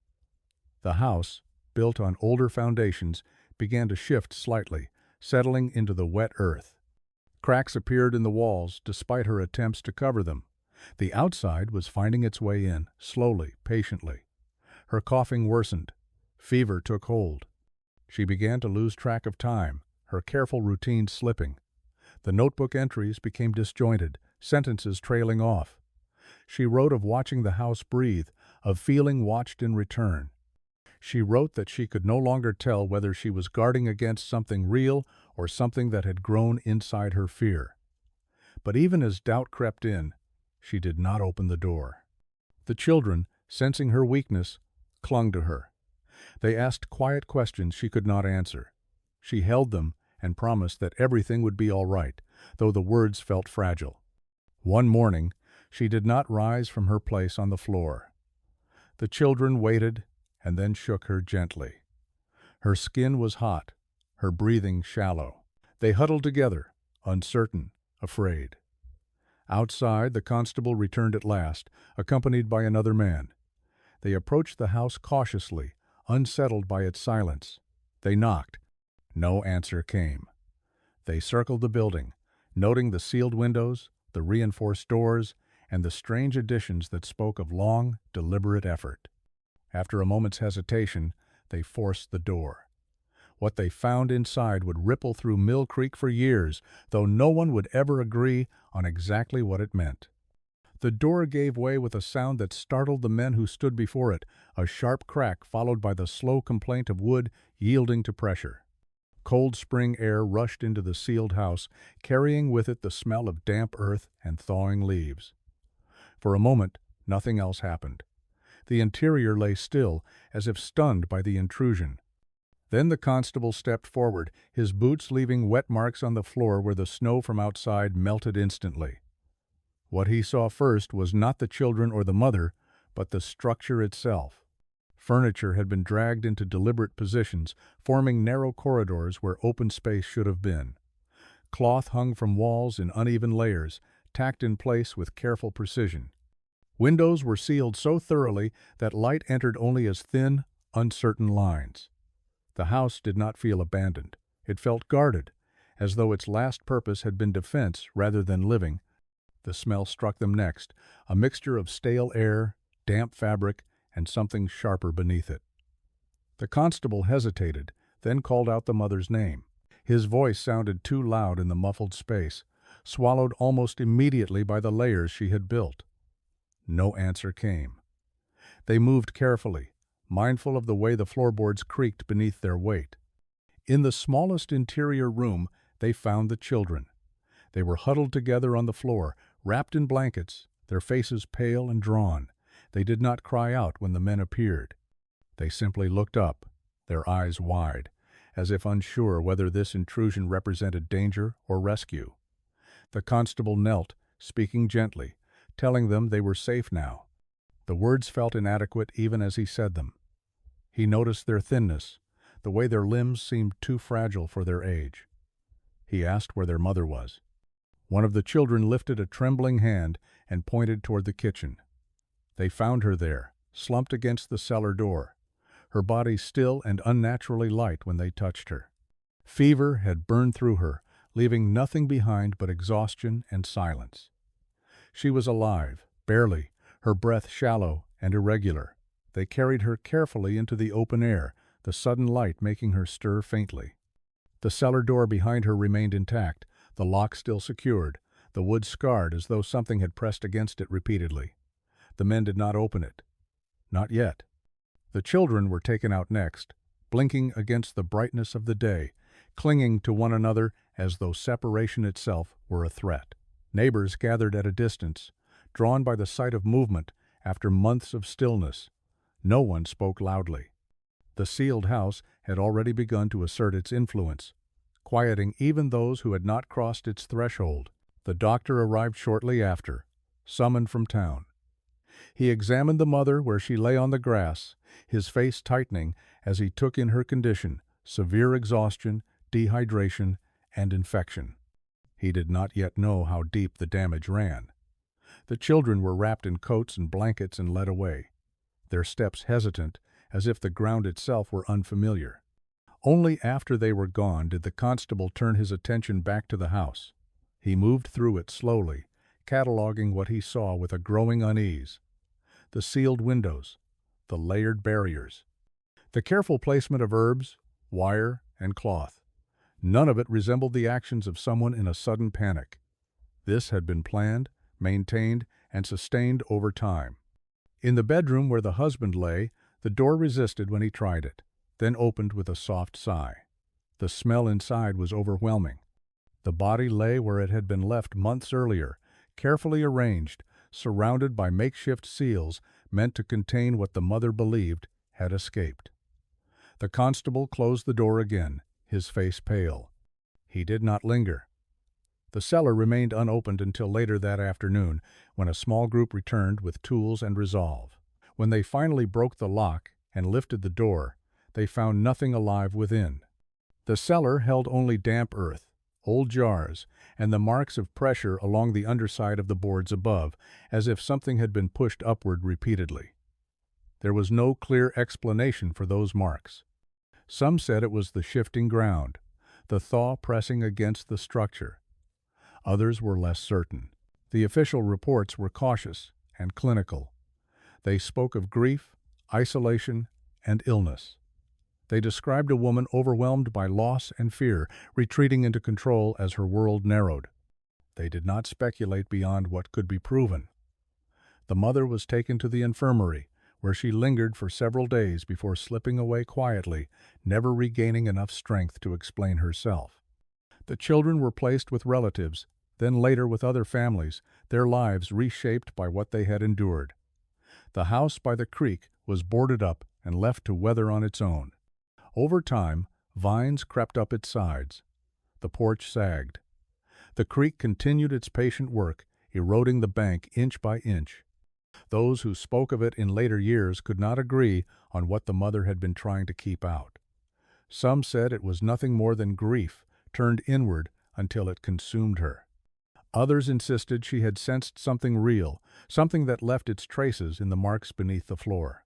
The house, built on older foundations, began to shift slightly, settling into the wet earth. Cracks appeared in the walls, despite her attempts to cover them. The outside was finding its way in, slowly, patiently. Her coughing worsened. Fever took hold. She began to lose track of time, her careful routine slipping. The notebook entries became disjointed, sentences trailing off. She wrote of watching the house breathe, of feeling watched in return. She wrote that she could no longer tell whether she was guarding against something real or something that had grown inside her fear. But even as doubt crept in, she did not open the door. The children, sensing her weakness, clung to her. They asked quiet questions she could not answer. She held them and promised that everything would be all right, though the words felt fragile. One morning, she did not rise from her place on the floor. The children waited and then shook her gently. Her skin was hot, her breathing shallow. They huddled together, uncertain, afraid. Outside, the constable returned at last, accompanied by another man. They approached the house cautiously, unsettled by its silence. They knocked. No answer came. They circled the building, noting the sealed windows, the reinforced doors, and the strange additions that spoke of long, deliberate effort. After a moment's hesitation, they forced the door. What they found inside would ripple through Mill Creek for years, though no one would ever agree on exactly what it meant. The door gave way with a sound that startled the men who stood before it, a sharp crack followed by the slow complaint of wood yielding to pressure. Cold spring air rushed into the sealed house, carrying with it the smell of damp earth and thawing leaves. For a moment, nothing else happened. The interior lay still, as if stunned by the intrusion. Then the constable stepped forward, his boots leaving wet marks on the floor where the snow from outside melted instantly. What he saw first was not the children or the mother, but the structure itself. Furniture had been dragged into deliberate positions, forming narrow corridors where open space should have been. Cloth hung from walls in uneven layers, tacked in place with careful precision. Windows were sealed so thoroughly that light entered only as thin, uncertain lines. The house did not feel abandoned. It felt guarded, as though its last purpose had been defense rather than living. The smell struck them next, a mixture of stale air, damp fabric, and something sharper beneath it. The constable hesitated, then called out the mother's name. His voice sounded too loud in the muffled space, swallowed almost immediately by the layers she had built. No answer came. They moved carefully, mindful of the way the floorboards creaked beneath their weight. In the smallest interior room, they found the children. They were huddled together on the floor, wrapped in blankets, their faces pale and drawn. They did not cry out when the men appeared. They simply looked up, their eyes wide, as if unsure whether this intrusion represented danger or rescue. The constable knelt, speaking gently, telling them they were safe now. The words felt inadequate even as he said them. He noticed their thinness, the way their limbs seemed too fragile for their age. He asked where their mother was. One of the children lifted a trembling hand and pointed toward the kitchen. They found her there, slumped against the cellar door, her body still and unnaturally light when they touched her. Fever had burned through her, leaving nothing behind but exhaustion and silence. She was alive, barely, her breath shallow and irregular. They carried her carefully into the open air, the sudden light making her stir faintly. The cellar door behind her remained intact, the lock still secured, the wood scarred as though something had pressed against it repeatedly. The men did not open it. Not yet. The children were taken out next, blinking against the brightness of the day, clinging to one another as though separation itself were a threat. Neighbors gathered at a distance, drawn by the sight of movement after months of stillness. No one spoke loudly. The sealed house had already begun to assert its influence, quieting even those who had not crossed its threshold. The doctor arrived shortly after, summoned from town. He examined the mother where she lay on the grass, his face tightening as he took in her condition: severe exhaustion, dehydration, and infection. He did not yet know how deep the damage ran. The children were wrapped in coats and blankets and led away, their steps hesitant, as if the ground itself were unfamiliar. Only after they were gone did the constable turn his attention back to the house. He moved through it slowly, cataloging what he saw with a growing unease. The sealed windows, the layered barriers, the careful placement of herbs, wire, and cloth. None of it resembled the actions of someone in a sudden panic. This had been planned, maintained, and sustained over time. In the bedroom where the husband lay, the door resisted when he tried it, then opened with a soft sigh. The smell inside was overwhelming. The body lay where it had been left months earlier, carefully arranged, surrounded by makeshift seals meant to contain what the mother believed had escaped. The constable closed the door again, his face pale. He did not linger. The cellar remained unopened until later that afternoon, when a small group returned with tools and resolve. When they finally broke the lock and lifted the door, they found nothing alive within. The cellar held only damp earth, old jars, and the marks of pressure along the underside of the boards above, as if something had been pushed upward repeatedly. There was no clear explanation for those marks. Some said it was the shifting ground, the thaw pressing against the structure. Others were less certain. The official reports were cautious and clinical. They spoke of grief, isolation, and illness. They described a woman overwhelmed by loss and fear, retreating into control as her world narrowed. They did not speculate beyond what could be proven. The mother was taken to the infirmary, where she lingered for several days before slipping away quietly, never regaining enough strength to explain herself. The children were placed with relatives, then later with other families, their lives reshaped by what they had endured. The house by the creek was boarded up and left to weather on its own. Over time, vines crept up its sides. The porch sagged. The creek continued its patient work, eroding the bank inch by inch. Those who spoke of it in later years could not agree on what the mother had been trying to keep out. Some said it was nothing more than grief, turned inward until it consumed her. Others insisted she had sensed something real, something that left its traces in the marks beneath the floor.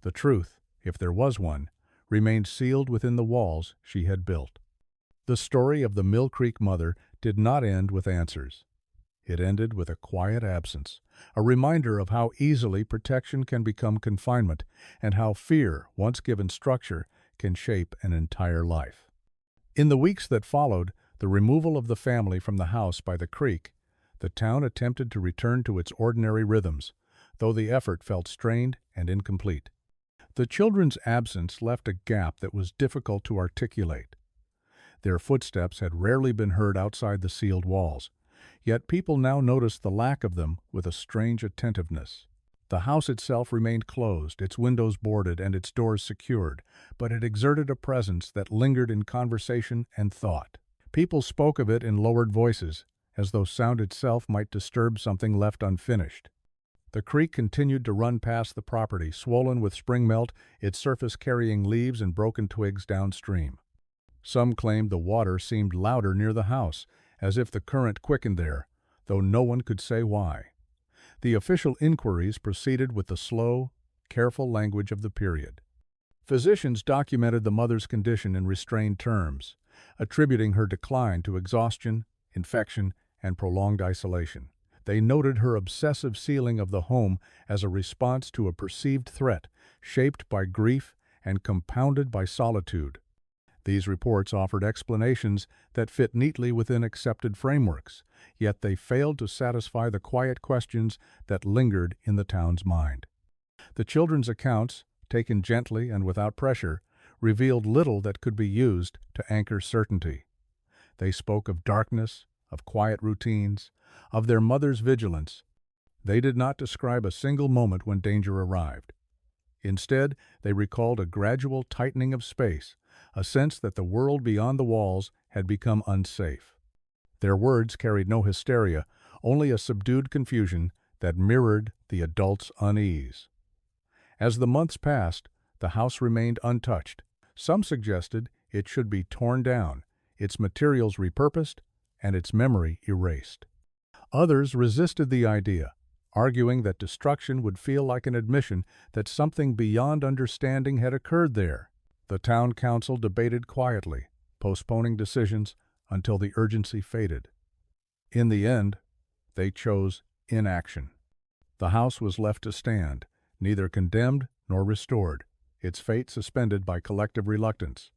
The truth, if there was one, remained sealed within the walls she had built. The story of the Mill Creek mother did not end with answers. It ended with a quiet absence, a reminder of how easily protection can become confinement, and how fear, once given structure, can shape an entire life. In the weeks that followed the removal of the family from the house by the creek, the town attempted to return to its ordinary rhythms, though the effort felt strained and incomplete. The children's absence left a gap that was difficult to articulate. Their footsteps had rarely been heard outside the sealed walls, yet people now noticed the lack of them with a strange attentiveness. The house itself remained closed, its windows boarded and its doors secured, but it exerted a presence that lingered in conversation and thought. People spoke of it in lowered voices, as though sound itself might disturb something left unfinished. The creek continued to run past the property, swollen with spring melt, its surface carrying leaves and broken twigs downstream. Some claimed the water seemed louder near the house, as if the current quickened there, though no one could say why. The official inquiries proceeded with the slow, careful language of the period. Physicians documented the mother's condition in restrained terms, attributing her decline to exhaustion, infection, and prolonged isolation. They noted her obsessive sealing of the home as a response to a perceived threat, shaped by grief and compounded by solitude. These reports offered explanations that fit neatly within accepted frameworks, yet they failed to satisfy the quiet questions that lingered in the town's mind. The children's accounts, taken gently and without pressure, revealed little that could be used to anchor certainty. They spoke of darkness, of quiet routines, of their mother's vigilance. They did not describe a single moment when danger arrived. Instead, they recalled a gradual tightening of space, a sense that the world beyond the walls had become unsafe. Their words carried no hysteria, only a subdued confusion that mirrored the adult's unease. As the months passed, the house remained untouched. Some suggested it should be torn down, its materials repurposed, and its memory erased. Others resisted the idea, arguing that destruction would feel like an admission that something beyond understanding had occurred there. The town council debated quietly, postponing decisions until the urgency faded. In the end, they chose inaction. The house was left to stand, neither condemned nor restored, its fate suspended by collective reluctance.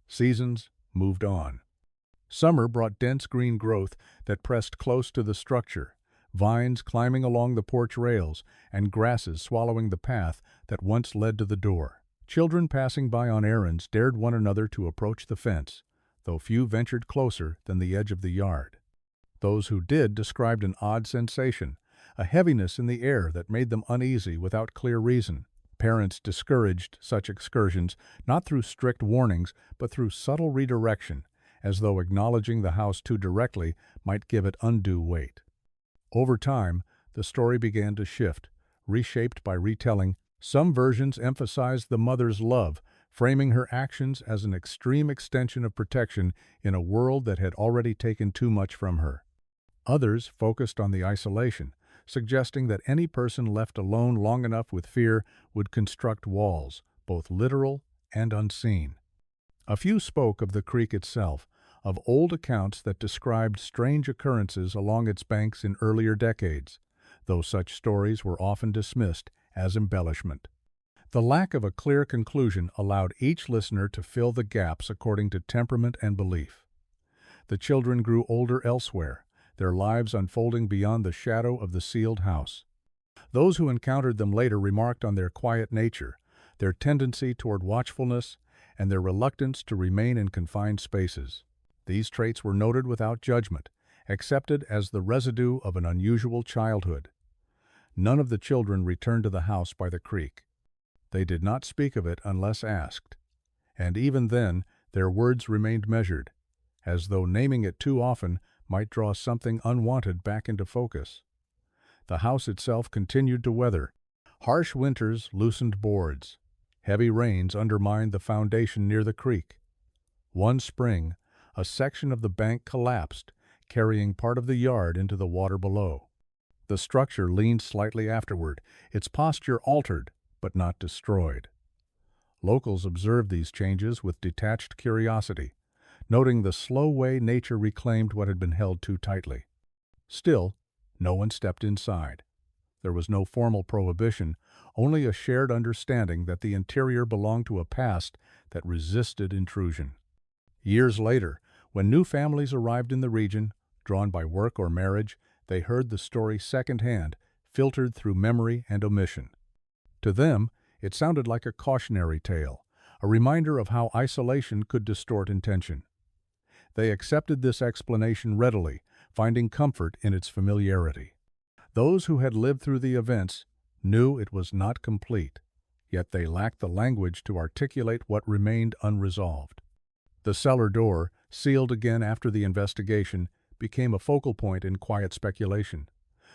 Seasons moved on. Summer brought dense green growth that pressed close to the structure, vines climbing along the porch rails and grasses swallowing the path that once led to the door. Children passing by on errands dared one another to approach the fence, though few ventured closer than the edge of the yard. Those who did described an odd sensation, a heaviness in the air that made them uneasy without clear reason. Parents discouraged such excursions not through strict warnings but through subtle redirection, as though acknowledging the house too directly might give it undue weight. Over time, the story began to shift, reshaped by retelling. Some versions emphasized the mother's love, framing her actions as an extreme extension of protection in a world that had already taken too much from her. Others focused on the isolation, suggesting that any person left alone long enough with fear would construct walls, both literal and unseen. A few spoke of the creek itself, of old accounts that described strange occurrences along its banks in earlier decades, though such stories were often dismissed as embellishment. The lack of a clear conclusion allowed each listener to fill the gaps according to temperament and belief. The children grew older elsewhere, their lives unfolding beyond the shadow of the sealed house. Those who encountered them later remarked on their quiet nature, their tendency toward watchfulness, and their reluctance to remain in confined spaces. These traits were noted without judgment, accepted as the residue of an unusual childhood. None of the children returned to the house by the creek. They did not speak of it unless asked, and even then their words remained measured, as though naming it too often might draw something unwanted back into focus. The house itself continued to weather. Harsh winters loosened boards. Heavy rains undermined the foundation near the creek. One spring, a section of the bank collapsed, carrying part of the yard into the water below. The structure leaned slightly afterward, its posture altered, but not destroyed. Locals observed these changes with detached curiosity, noting the slow way nature reclaimed what had been held too tightly. Still, no one stepped inside. There was no formal prohibition, only a shared understanding that the interior belonged to a past that resisted intrusion. Years later, when new families arrived in the region, drawn by work or marriage, they heard the story secondhand, filtered through memory and omission. To them, it sounded like a cautionary tale, a reminder of how isolation could distort intention. They accepted this explanation readily, finding comfort in its familiarity. Those who had lived through the events knew it was not complete, yet they lacked the language to articulate what remained unresolved. The cellar door, sealed again after the investigation, became a focal point in quiet speculation.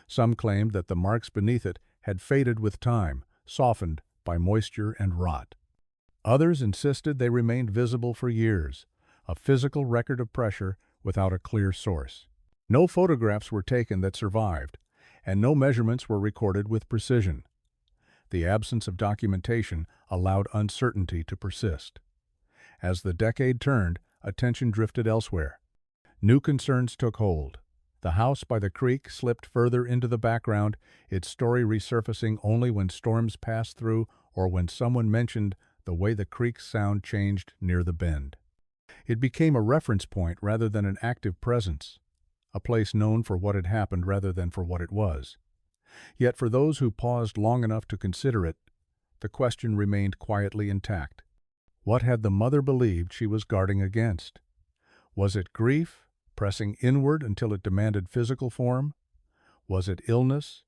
Some claimed that the marks beneath it had faded with time, softened by moisture and rot. Others insisted they remained visible for years, a physical record of pressure without a clear source. No photographs were taken that survived, and no measurements were recorded with precision. The absence of documentation allowed uncertainty to persist. As the decade turned, attention drifted elsewhere. New concerns took hold. The house by the creek slipped further into the background, its story resurfacing only when storms passed through or when someone mentioned the way the creek's sound changed near the bend. It became a reference point rather than an active presence, a place known for what had happened rather than for what it was. Yet for those who paused long enough to consider it, the question remained quietly intact. What had the mother believed she was guarding against? Was it grief, pressing inward until it demanded physical form? Was it illness,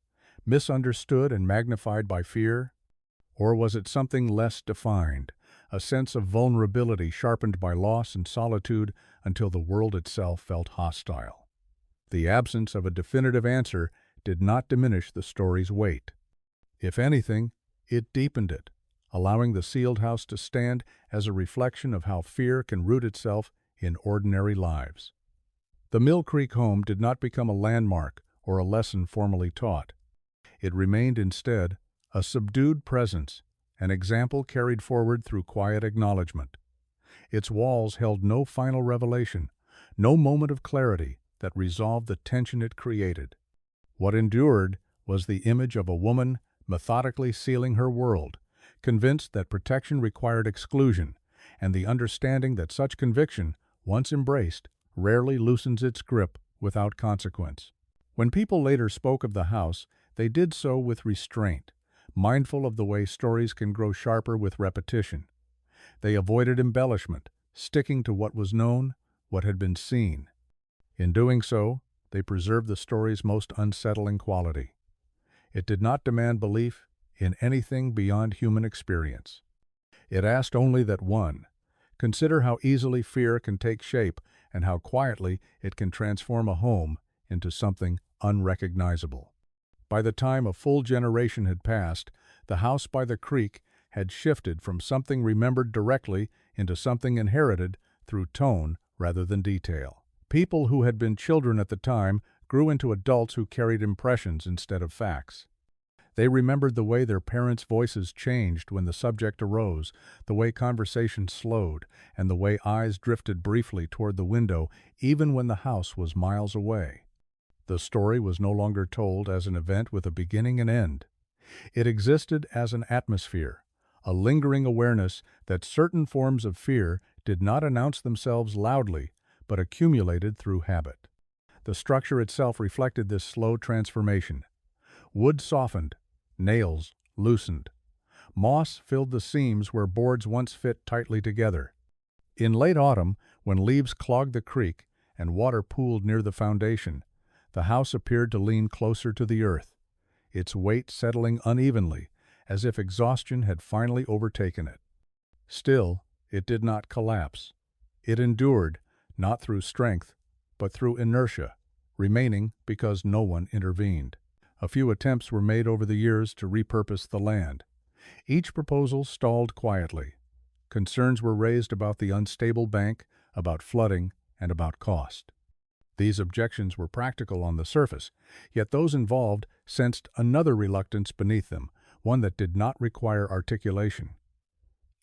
misunderstood and magnified by fear? Or was it something less defined, a sense of vulnerability sharpened by loss and solitude until the world itself felt hostile? The absence of a definitive answer did not diminish the story's weight. If anything, it deepened it, allowing the sealed house to stand as a reflection of how fear can root itself in ordinary lives. The Mill Creek home did not become a landmark or a lesson formally taught. It remained instead a subdued presence, an example carried forward through quiet acknowledgement. Its walls held no final revelation, no moment of clarity that resolved the tension it created. What endured was the image of a woman methodically sealing her world, convinced that protection required exclusion, and the understanding that such conviction, once embraced, rarely loosens its grip without consequence. When people later spoke of the house, they did so with restraint, mindful of the way stories can grow sharper with repetition. They avoided embellishment, sticking to what was known, what had been seen. In doing so, they preserved the story's most unsettling quality. It did not demand belief in anything beyond human experience. It asked only that one, consider how easily fear can take shape and how quietly it can transform a home into something unrecognizable. By the time a full generation had passed, the house by the creek had shifted from something remembered directly into something inherited through tone rather than detail. People who had been children at the time grew into adults who carried impressions instead of facts. They remembered the way their parents' voices changed when the subject arose, the way conversation slowed, and the way eyes drifted briefly toward the window even when the house was miles away. The story was no longer told as an event with a beginning and end. It existed as an atmosphere, a lingering awareness that certain forms of fear did not announce themselves loudly, but accumulated through habit. The structure itself reflected this slow transformation. Wood softened, nails loosened. Moss filled the seams where boards once fit tightly together. In late autumn, when leaves clogged the creek and water pooled near the foundation, the house appeared to lean closer to the earth, its weight settling unevenly, as if exhaustion had finally overtaken it. Still, it did not collapse. It endured, not through strength, but through inertia, remaining because no one intervened. A few attempts were made over the years to repurpose the land. Each proposal stalled quietly. Concerns were raised about the unstable bank, about flooding, and about cost. These objections were practical on the surface, yet those involved sensed another reluctance beneath them, one that did not require articulation.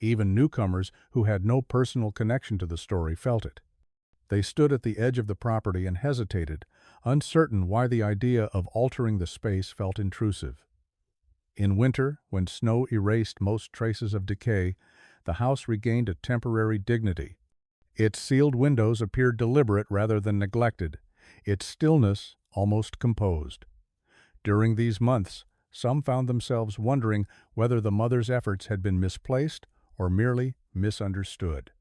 Even newcomers who had no personal connection to the story felt it. They stood at the edge of the property and hesitated, uncertain why the idea of altering the space felt intrusive. In winter, when snow erased most traces of decay, the house regained a temporary dignity. Its sealed windows appeared deliberate rather than neglected, its stillness almost composed. During these months, some found themselves wondering whether the mother's efforts had been misplaced or merely misunderstood.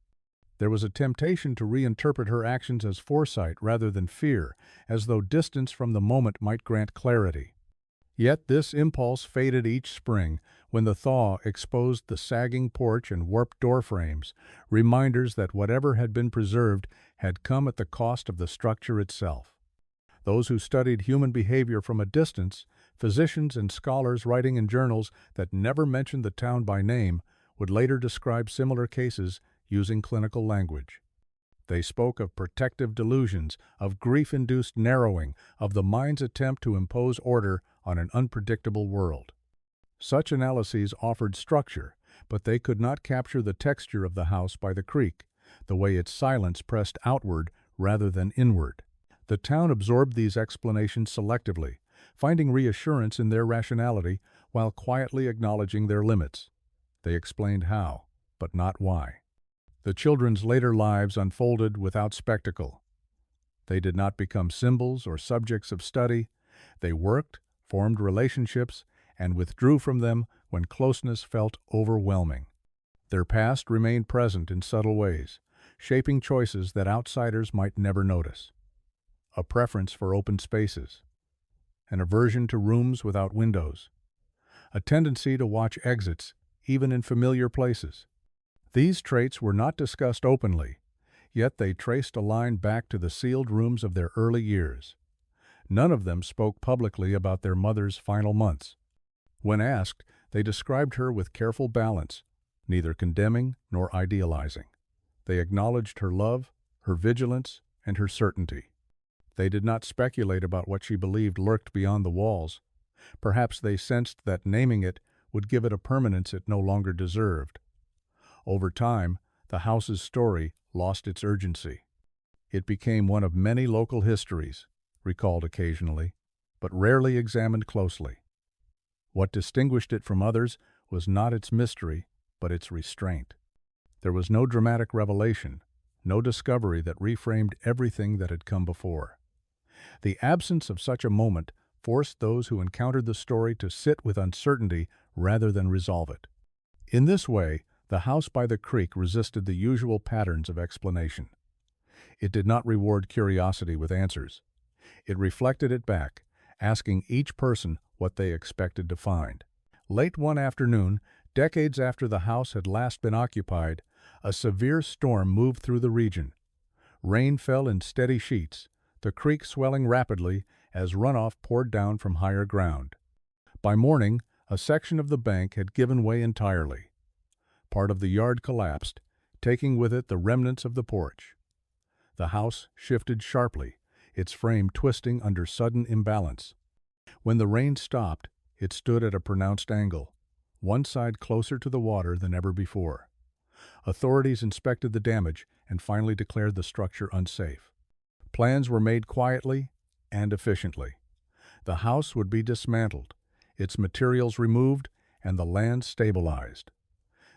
There was a temptation to reinterpret her actions as foresight rather than fear, as though distance from the moment might grant clarity. Yet this impulse faded each spring when the thaw exposed the sagging porch and warped door frames, reminders that whatever had been preserved had come at the cost of the structure itself. Those who studied human behavior from a distance Physicians and scholars writing in journals that never mentioned the town by name would later describe similar cases using clinical language. They spoke of protective delusions, of grief-induced narrowing, of the mind's attempt to impose order on an unpredictable world. Such analyses offered structure, but they could not capture the texture of the house by the creek, the way its silence pressed outward rather than inward. The town absorbed these explanations selectively, finding reassurance in their rationality while quietly acknowledging their limits. They explained how, but not why. The children's later lives unfolded without spectacle. They did not become symbols or subjects of study. They worked, formed relationships, and withdrew from them when closeness felt overwhelming. Their past remained present in subtle ways, shaping choices that outsiders might never notice. A preference for open spaces, an aversion to rooms without windows, a tendency to watch exits, even in familiar places. These traits were not discussed openly, yet they traced a line back to the sealed rooms of their early years. None of them spoke publicly about their mother's final months. When asked, they described her with careful balance, neither condemning nor idealizing. They acknowledged her love, her vigilance, and her certainty. They did not speculate about what she believed lurked beyond the walls. Perhaps they sensed that naming it would give it a permanence it no longer deserved. Over time, the house's story lost its urgency. It became one of many local histories, recalled occasionally, but rarely examined closely. What distinguished it from others was not its mystery, but its restraint. There was no dramatic revelation, no discovery that reframed everything that had come before. The absence of such a moment forced those who encountered the story to sit with uncertainty rather than resolve it. In this way, the house by the creek resisted the usual patterns of explanation. It did not reward curiosity with answers. It reflected it back, asking each person what they expected to find. Late one afternoon, decades after the house had last been occupied, a severe storm moved through the region. Rain fell in steady sheets, the creek swelling rapidly as runoff poured down from higher ground. By morning, a section of the bank had given way entirely. Part of the yard collapsed, taking with it the remnants of the porch. The house shifted sharply, its frame twisting under sudden imbalance. When the rain stopped, it stood at a pronounced angle, one side closer to the water than ever before. Authorities inspected the damage and finally declared the structure unsafe. Plans were made quietly and efficiently. The house would be dismantled, its materials removed, and the land stabilized.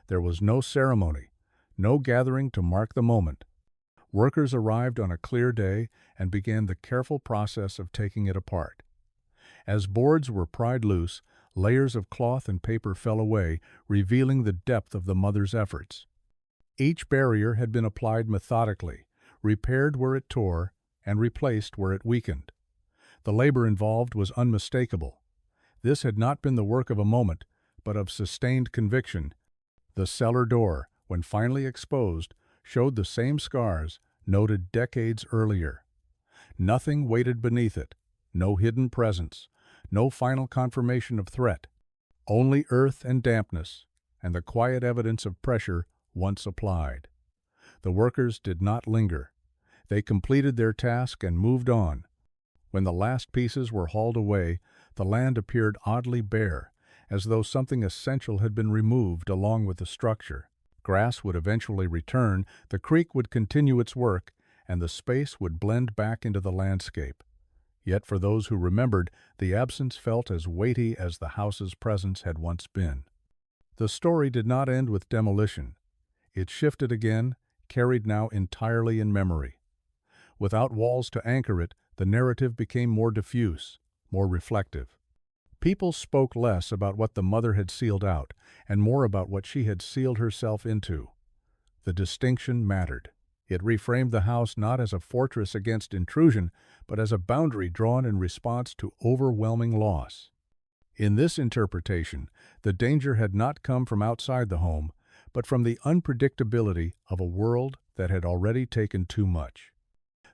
There was no ceremony, no gathering to mark the moment. Workers arrived on a clear day and began the careful process of taking it apart. As boards were pried loose, layers of cloth and paper fell away, revealing the depth of the mother's efforts. Each barrier had been applied methodically, repaired where it tore, and replaced where it weakened. The labor involved was unmistakable. This had not been the work of a moment, but of sustained conviction. The cellar door, when finally exposed, showed the same scars noted decades earlier. Nothing waited beneath it, no hidden presence, no final confirmation of threat, only earth and dampness, and the quiet evidence of pressure once applied. The workers did not linger. They completed their task and moved on. When the last pieces were hauled away, the land appeared oddly bare, as though something essential had been removed along with the structure. Grass would eventually return, the creek would continue its work, and the space would blend back into the landscape. Yet for those who remembered, the absence felt as weighty as the house's presence had once been. The story did not end with demolition. It shifted again, carried now entirely in memory. Without walls to anchor it, the narrative became more diffuse, more reflective. People spoke less about what the mother had sealed out, and more about what she had sealed herself into. The distinction mattered. It reframed the house not as a fortress against intrusion, but as a boundary drawn in response to overwhelming loss. In this interpretation, the danger had not come from outside the home, but from the unpredictability of a world that had already taken too much.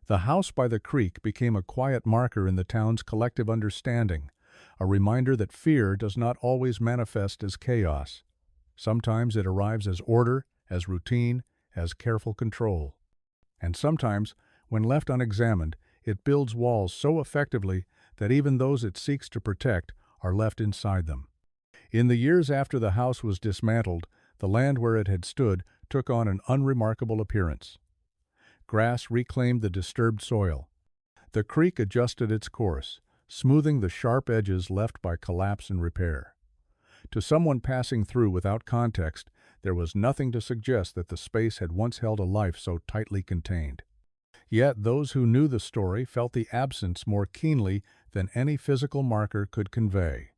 The house by the creek became a quiet marker in the town's collective understanding, a reminder that fear does not always manifest as chaos. Sometimes it arrives as order, as routine, as careful control. And sometimes, when left unexamined, it builds walls so effectively that even those it seeks to protect are left inside them. In the years after the house was dismantled, the land where it had stood took on an unremarkable appearance. Grass reclaimed the disturbed soil. The creek adjusted its course, smoothing the sharp edges left by collapse and repair. To someone passing through without context, there was nothing to suggest that the space had once held a life so tightly contained. Yet those who knew the story felt the absence more keenly than any physical marker could convey.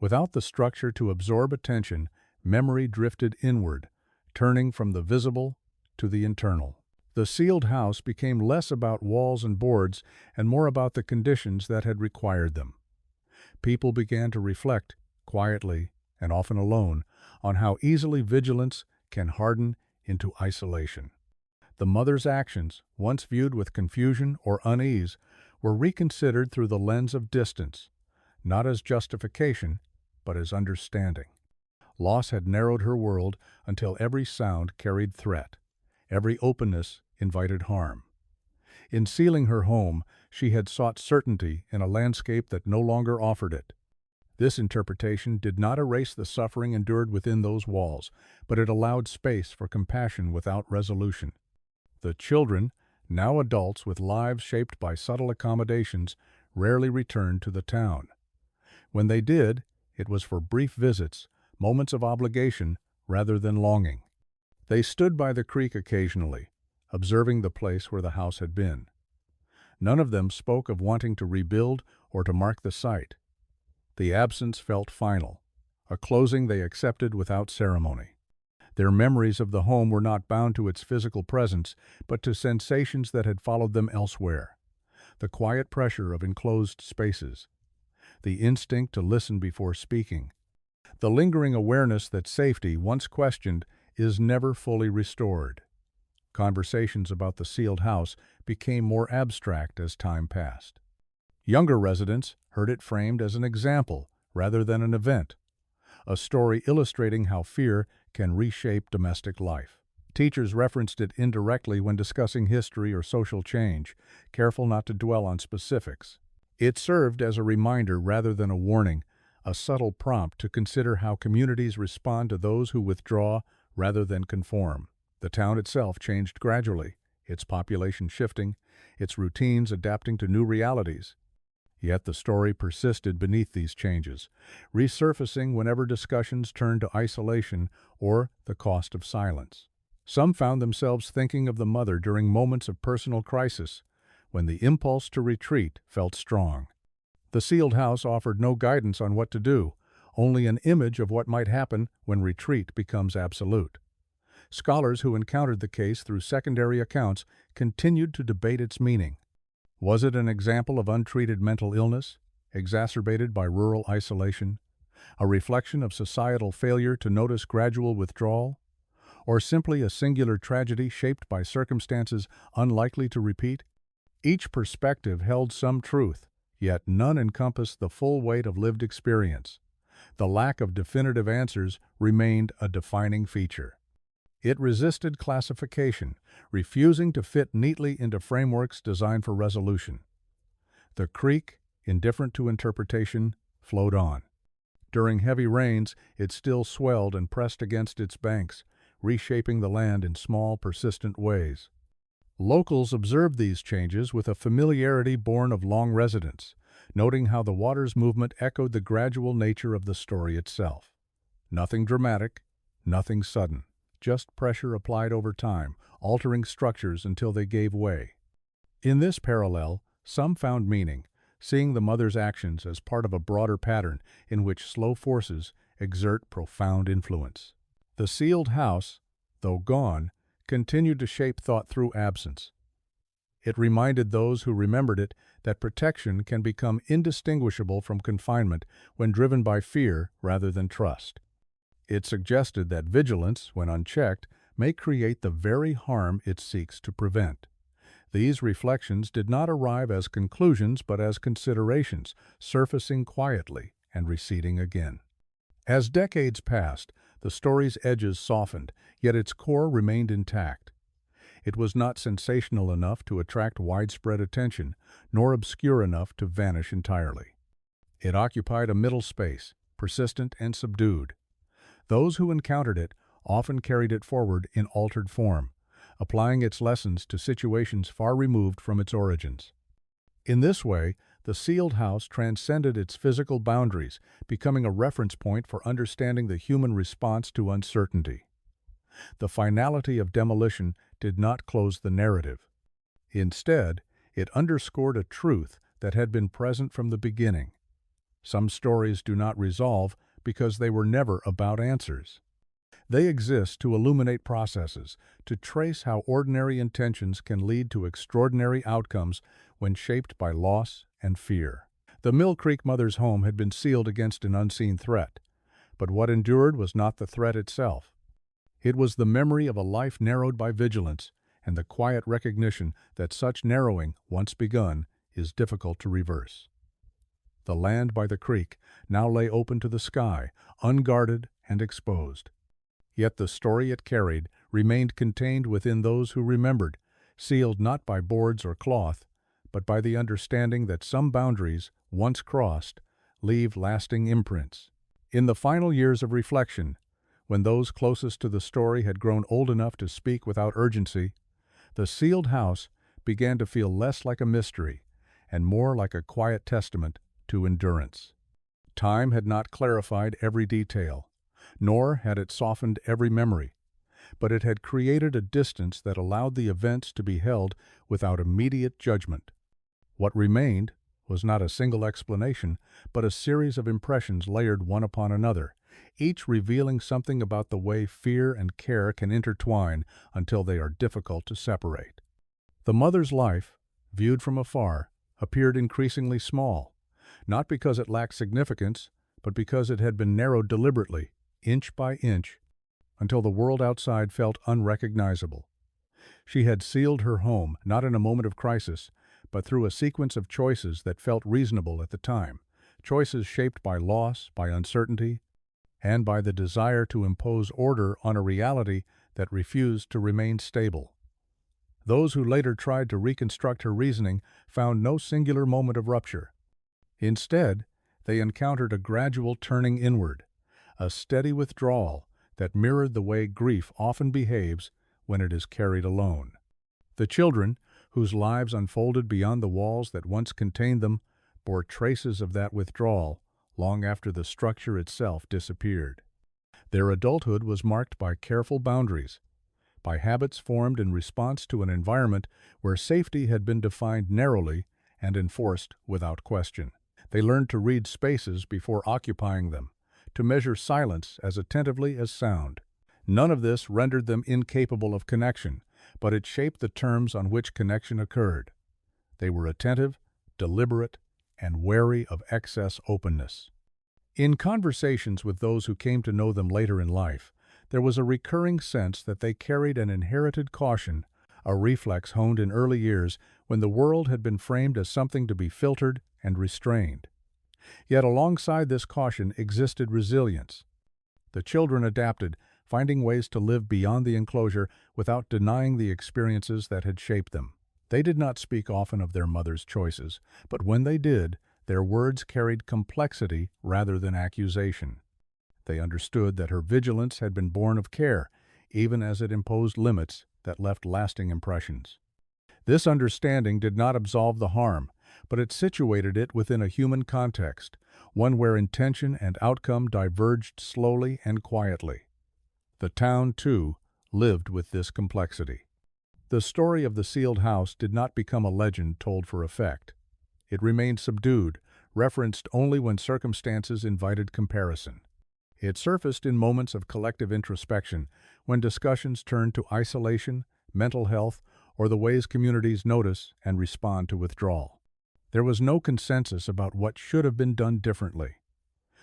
Without the structure to absorb attention, memory drifted inward, turning from the visible to the internal. The sealed house became less about walls and boards and more about the conditions that had required them. People began to reflect, quietly and often alone, on how easily vigilance can harden into isolation. The mother's actions, once viewed with confusion or unease, were reconsidered through the lens of distance, not as justification, but as understanding. Loss had narrowed her world until every sound carried threat, every openness invited harm. In sealing her home, she had sought certainty in a landscape that no longer offered it. This interpretation did not erase the suffering endured within those walls, but it allowed space for compassion without resolution. The children, now adults with lives shaped by subtle accommodations, rarely returned to the town. When they did, it was for brief visits, moments of obligation rather than longing. They stood by the creek occasionally, observing the place where the house had been. None of them spoke of wanting to rebuild or to mark the site. The absence felt final, a closing they accepted without ceremony. Their memories of the home were not bound to its physical presence, but to sensations that had followed them elsewhere. The quiet pressure of enclosed spaces, the instinct to listen before speaking, the lingering awareness that safety, once questioned, is never fully restored. Conversations about the sealed house became more abstract as time passed. Younger residents heard it framed as an example rather than an event, a story illustrating how fear can reshape domestic life. Teachers referenced it indirectly when discussing history or social change, careful not to dwell on specifics. It served as a reminder rather than a warning, a subtle prompt to consider how communities respond to those who withdraw rather than conform. The town itself changed gradually, its population shifting, its routines adapting to new realities. Yet the story persisted beneath these changes, resurfacing whenever discussions turned to isolation or the cost of silence. Some found themselves thinking of the mother during moments of personal crisis, when the impulse to retreat felt strong. The sealed house offered no guidance on what to do, only an image of what might happen when retreat becomes absolute. Scholars who encountered the case through secondary accounts continued to debate its meaning. Was it an example of untreated mental illness, exacerbated by rural isolation, a reflection of societal failure to notice gradual withdrawal, or simply a singular tragedy shaped by circumstances unlikely to repeat? Each perspective held some truth, yet none encompassed the full weight of lived experience. The lack of definitive answers remained a defining feature. It resisted classification, refusing to fit neatly into frameworks designed for resolution. The creek, indifferent to interpretation, flowed on. During heavy rains, it still swelled and pressed against its banks, reshaping the land in small, persistent ways. Locals observed these changes with a familiarity born of long residence, noting how the water's movement echoed the gradual nature of the story itself. Nothing dramatic, nothing sudden. Just pressure applied over time, altering structures until they gave way. In this parallel, some found meaning, seeing the mother's actions as part of a broader pattern in which slow forces exert profound influence. The sealed house, though gone, continued to shape thought through absence. It reminded those who remembered it that protection can become indistinguishable from confinement when driven by fear rather than trust. It suggested that vigilance, when unchecked, may create the very harm it seeks to prevent. These reflections did not arrive as conclusions but as considerations, surfacing quietly and receding again. As decades passed, the story's edges softened, yet its core remained intact. It was not sensational enough to attract widespread attention, nor obscure enough to vanish entirely. It occupied a middle space, persistent and subdued. Those who encountered it often carried it forward in altered form, applying its lessons to situations far removed from its origins. In this way, the sealed house transcended its physical boundaries, becoming a reference point for understanding the human response to uncertainty. The finality of demolition did not close the narrative. Instead, it underscored a truth that had been present from the beginning. Some stories do not resolve because they were never about answers. They exist to illuminate processes, to trace how ordinary intentions can lead to extraordinary outcomes when shaped by loss and fear. The Mill Creek mother's home had been sealed against an unseen threat, but what endured was not the threat itself. It was the memory of a life narrowed by vigilance and the quiet recognition that such narrowing, once begun, is difficult to reverse. The land by the creek now lay open to the sky, unguarded and exposed. Yet the story it carried remained contained within those who remembered, sealed not by boards or cloth, but by the understanding that some boundaries, once crossed, leave lasting imprints. In the final years of reflection, when those closest to the story had grown old enough to speak without urgency, the sealed house began to feel less like a mystery and more like a quiet testament to endurance. Time had not clarified every detail, nor had it softened every memory, but it had created a distance that allowed the events to be held without immediate judgment. What remained was not a single explanation, but a series of impressions layered one upon another, each revealing something about the way fear and care can intertwine until they are difficult to separate. The mother's life, viewed from afar, appeared increasingly small, not because it lacked significance, but because it had been narrowed deliberately, inch by inch, until the world outside felt unrecognizable. She had sealed her home, not in a moment of crisis, but through a sequence of choices that felt reasonable at the time, choices shaped by loss, by uncertainty, and by the desire to impose order on a reality that refused to remain stable. Those who later tried to reconstruct her reasoning found no singular moment of rupture. Instead, they encountered a gradual turning inward, a steady withdrawal that mirrored the way grief often behaves when it is carried alone. The children, whose lives unfolded beyond the walls that once contained them, bore traces of that withdrawal long after the structure itself disappeared. Their adulthood was marked by careful boundaries, by habits formed in response to an environment where safety had been defined narrowly and enforced without question. They learned to read spaces before occupying them, to measure silence as attentively as sound. None of this rendered them incapable of connection, but it shaped the terms on which connection occurred. They were attentive, deliberate, and wary of excess openness. In conversations with those who came to know them later in life, there was a recurring sense that they carried an inherited caution, a reflex honed in early years when the world had been framed as something to be filtered and restrained. Yet alongside this caution existed resilience. The children adapted, finding ways to live beyond the enclosure without denying the experiences that had shaped them. They did not speak often of their mother's choices, but when they did, their words carried complexity rather than accusation. They understood that her vigilance had been born of care, even as it imposed limits that left lasting impressions. This understanding did not absolve the harm, but it situated it within a human context, one where intention and outcome diverged slowly and quietly. The town, too, lived with this complexity. The story of the sealed house did not become a legend told for effect. It remained subdued, referenced only when circumstances invited comparison. It surfaced in moments of collective introspection, when discussions turned to isolation, mental health, or the ways communities notice and respond to withdrawal. There was no consensus about what should have been done differently.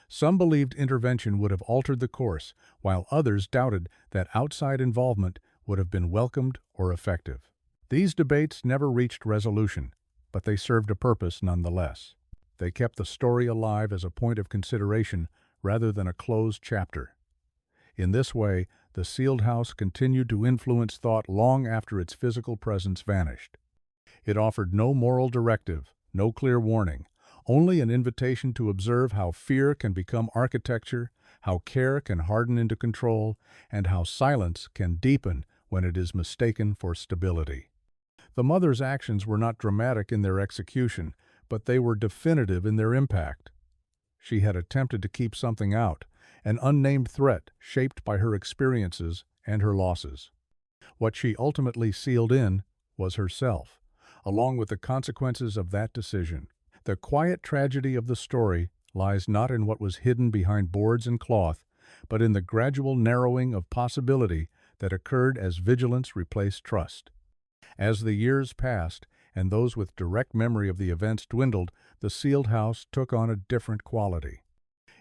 Some believed intervention would have altered the course, while others doubted that outside involvement would have been welcomed or effective. These debates never reached resolution, but they served a purpose nonetheless. They kept the story alive as a point of consideration rather than a closed chapter. In this way, the sealed house continued to influence thought long after its physical presence vanished. It offered no moral directive, no clear warning, only an invitation to observe how fear can become architecture, how care can harden into control, and how silence can deepen when it is mistaken for stability. The mother's actions were not dramatic in their execution, but they were definitive in their impact. She had attempted to keep something out, an unnamed threat shaped by her experiences and her losses. What she ultimately sealed in was herself, along with the consequences of that decision. The quiet tragedy of the story lies not in what was hidden behind boards and cloth, but in the gradual narrowing of possibility that occurred as vigilance replaced trust. As the years passed, and those with direct memory of the events dwindled, the sealed house took on a different quality.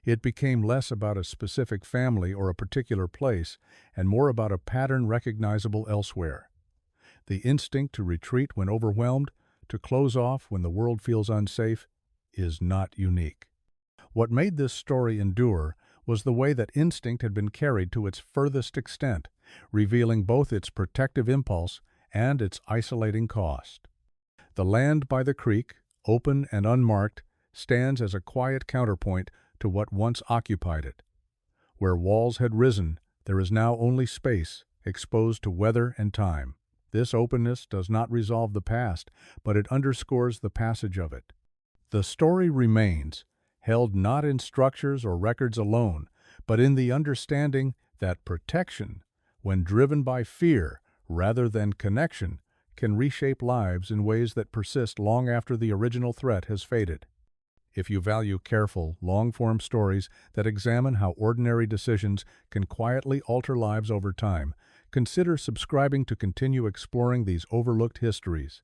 It became less about a specific family or a particular place, and more about a pattern recognizable elsewhere. The instinct to retreat when overwhelmed, to close off when the world feels unsafe, is not unique. What made this story endure was the way that instinct had been carried to its furthest extent, revealing both its protective impulse and its isolating cost. The land by the creek, open and unmarked, stands as a quiet counterpoint to what once occupied it. Where walls had risen, there is now only space, exposed to weather and time. This openness does not resolve the past, but it underscores the passage of it. The story remains, held not in structures or records alone, but in the understanding that protection, when driven by fear rather than connection, can reshape lives in ways that persist long after the original threat has faded. If you value careful, long-form stories that examine how ordinary decisions can quietly alter lives over time, consider subscribing to continue exploring these overlooked histories.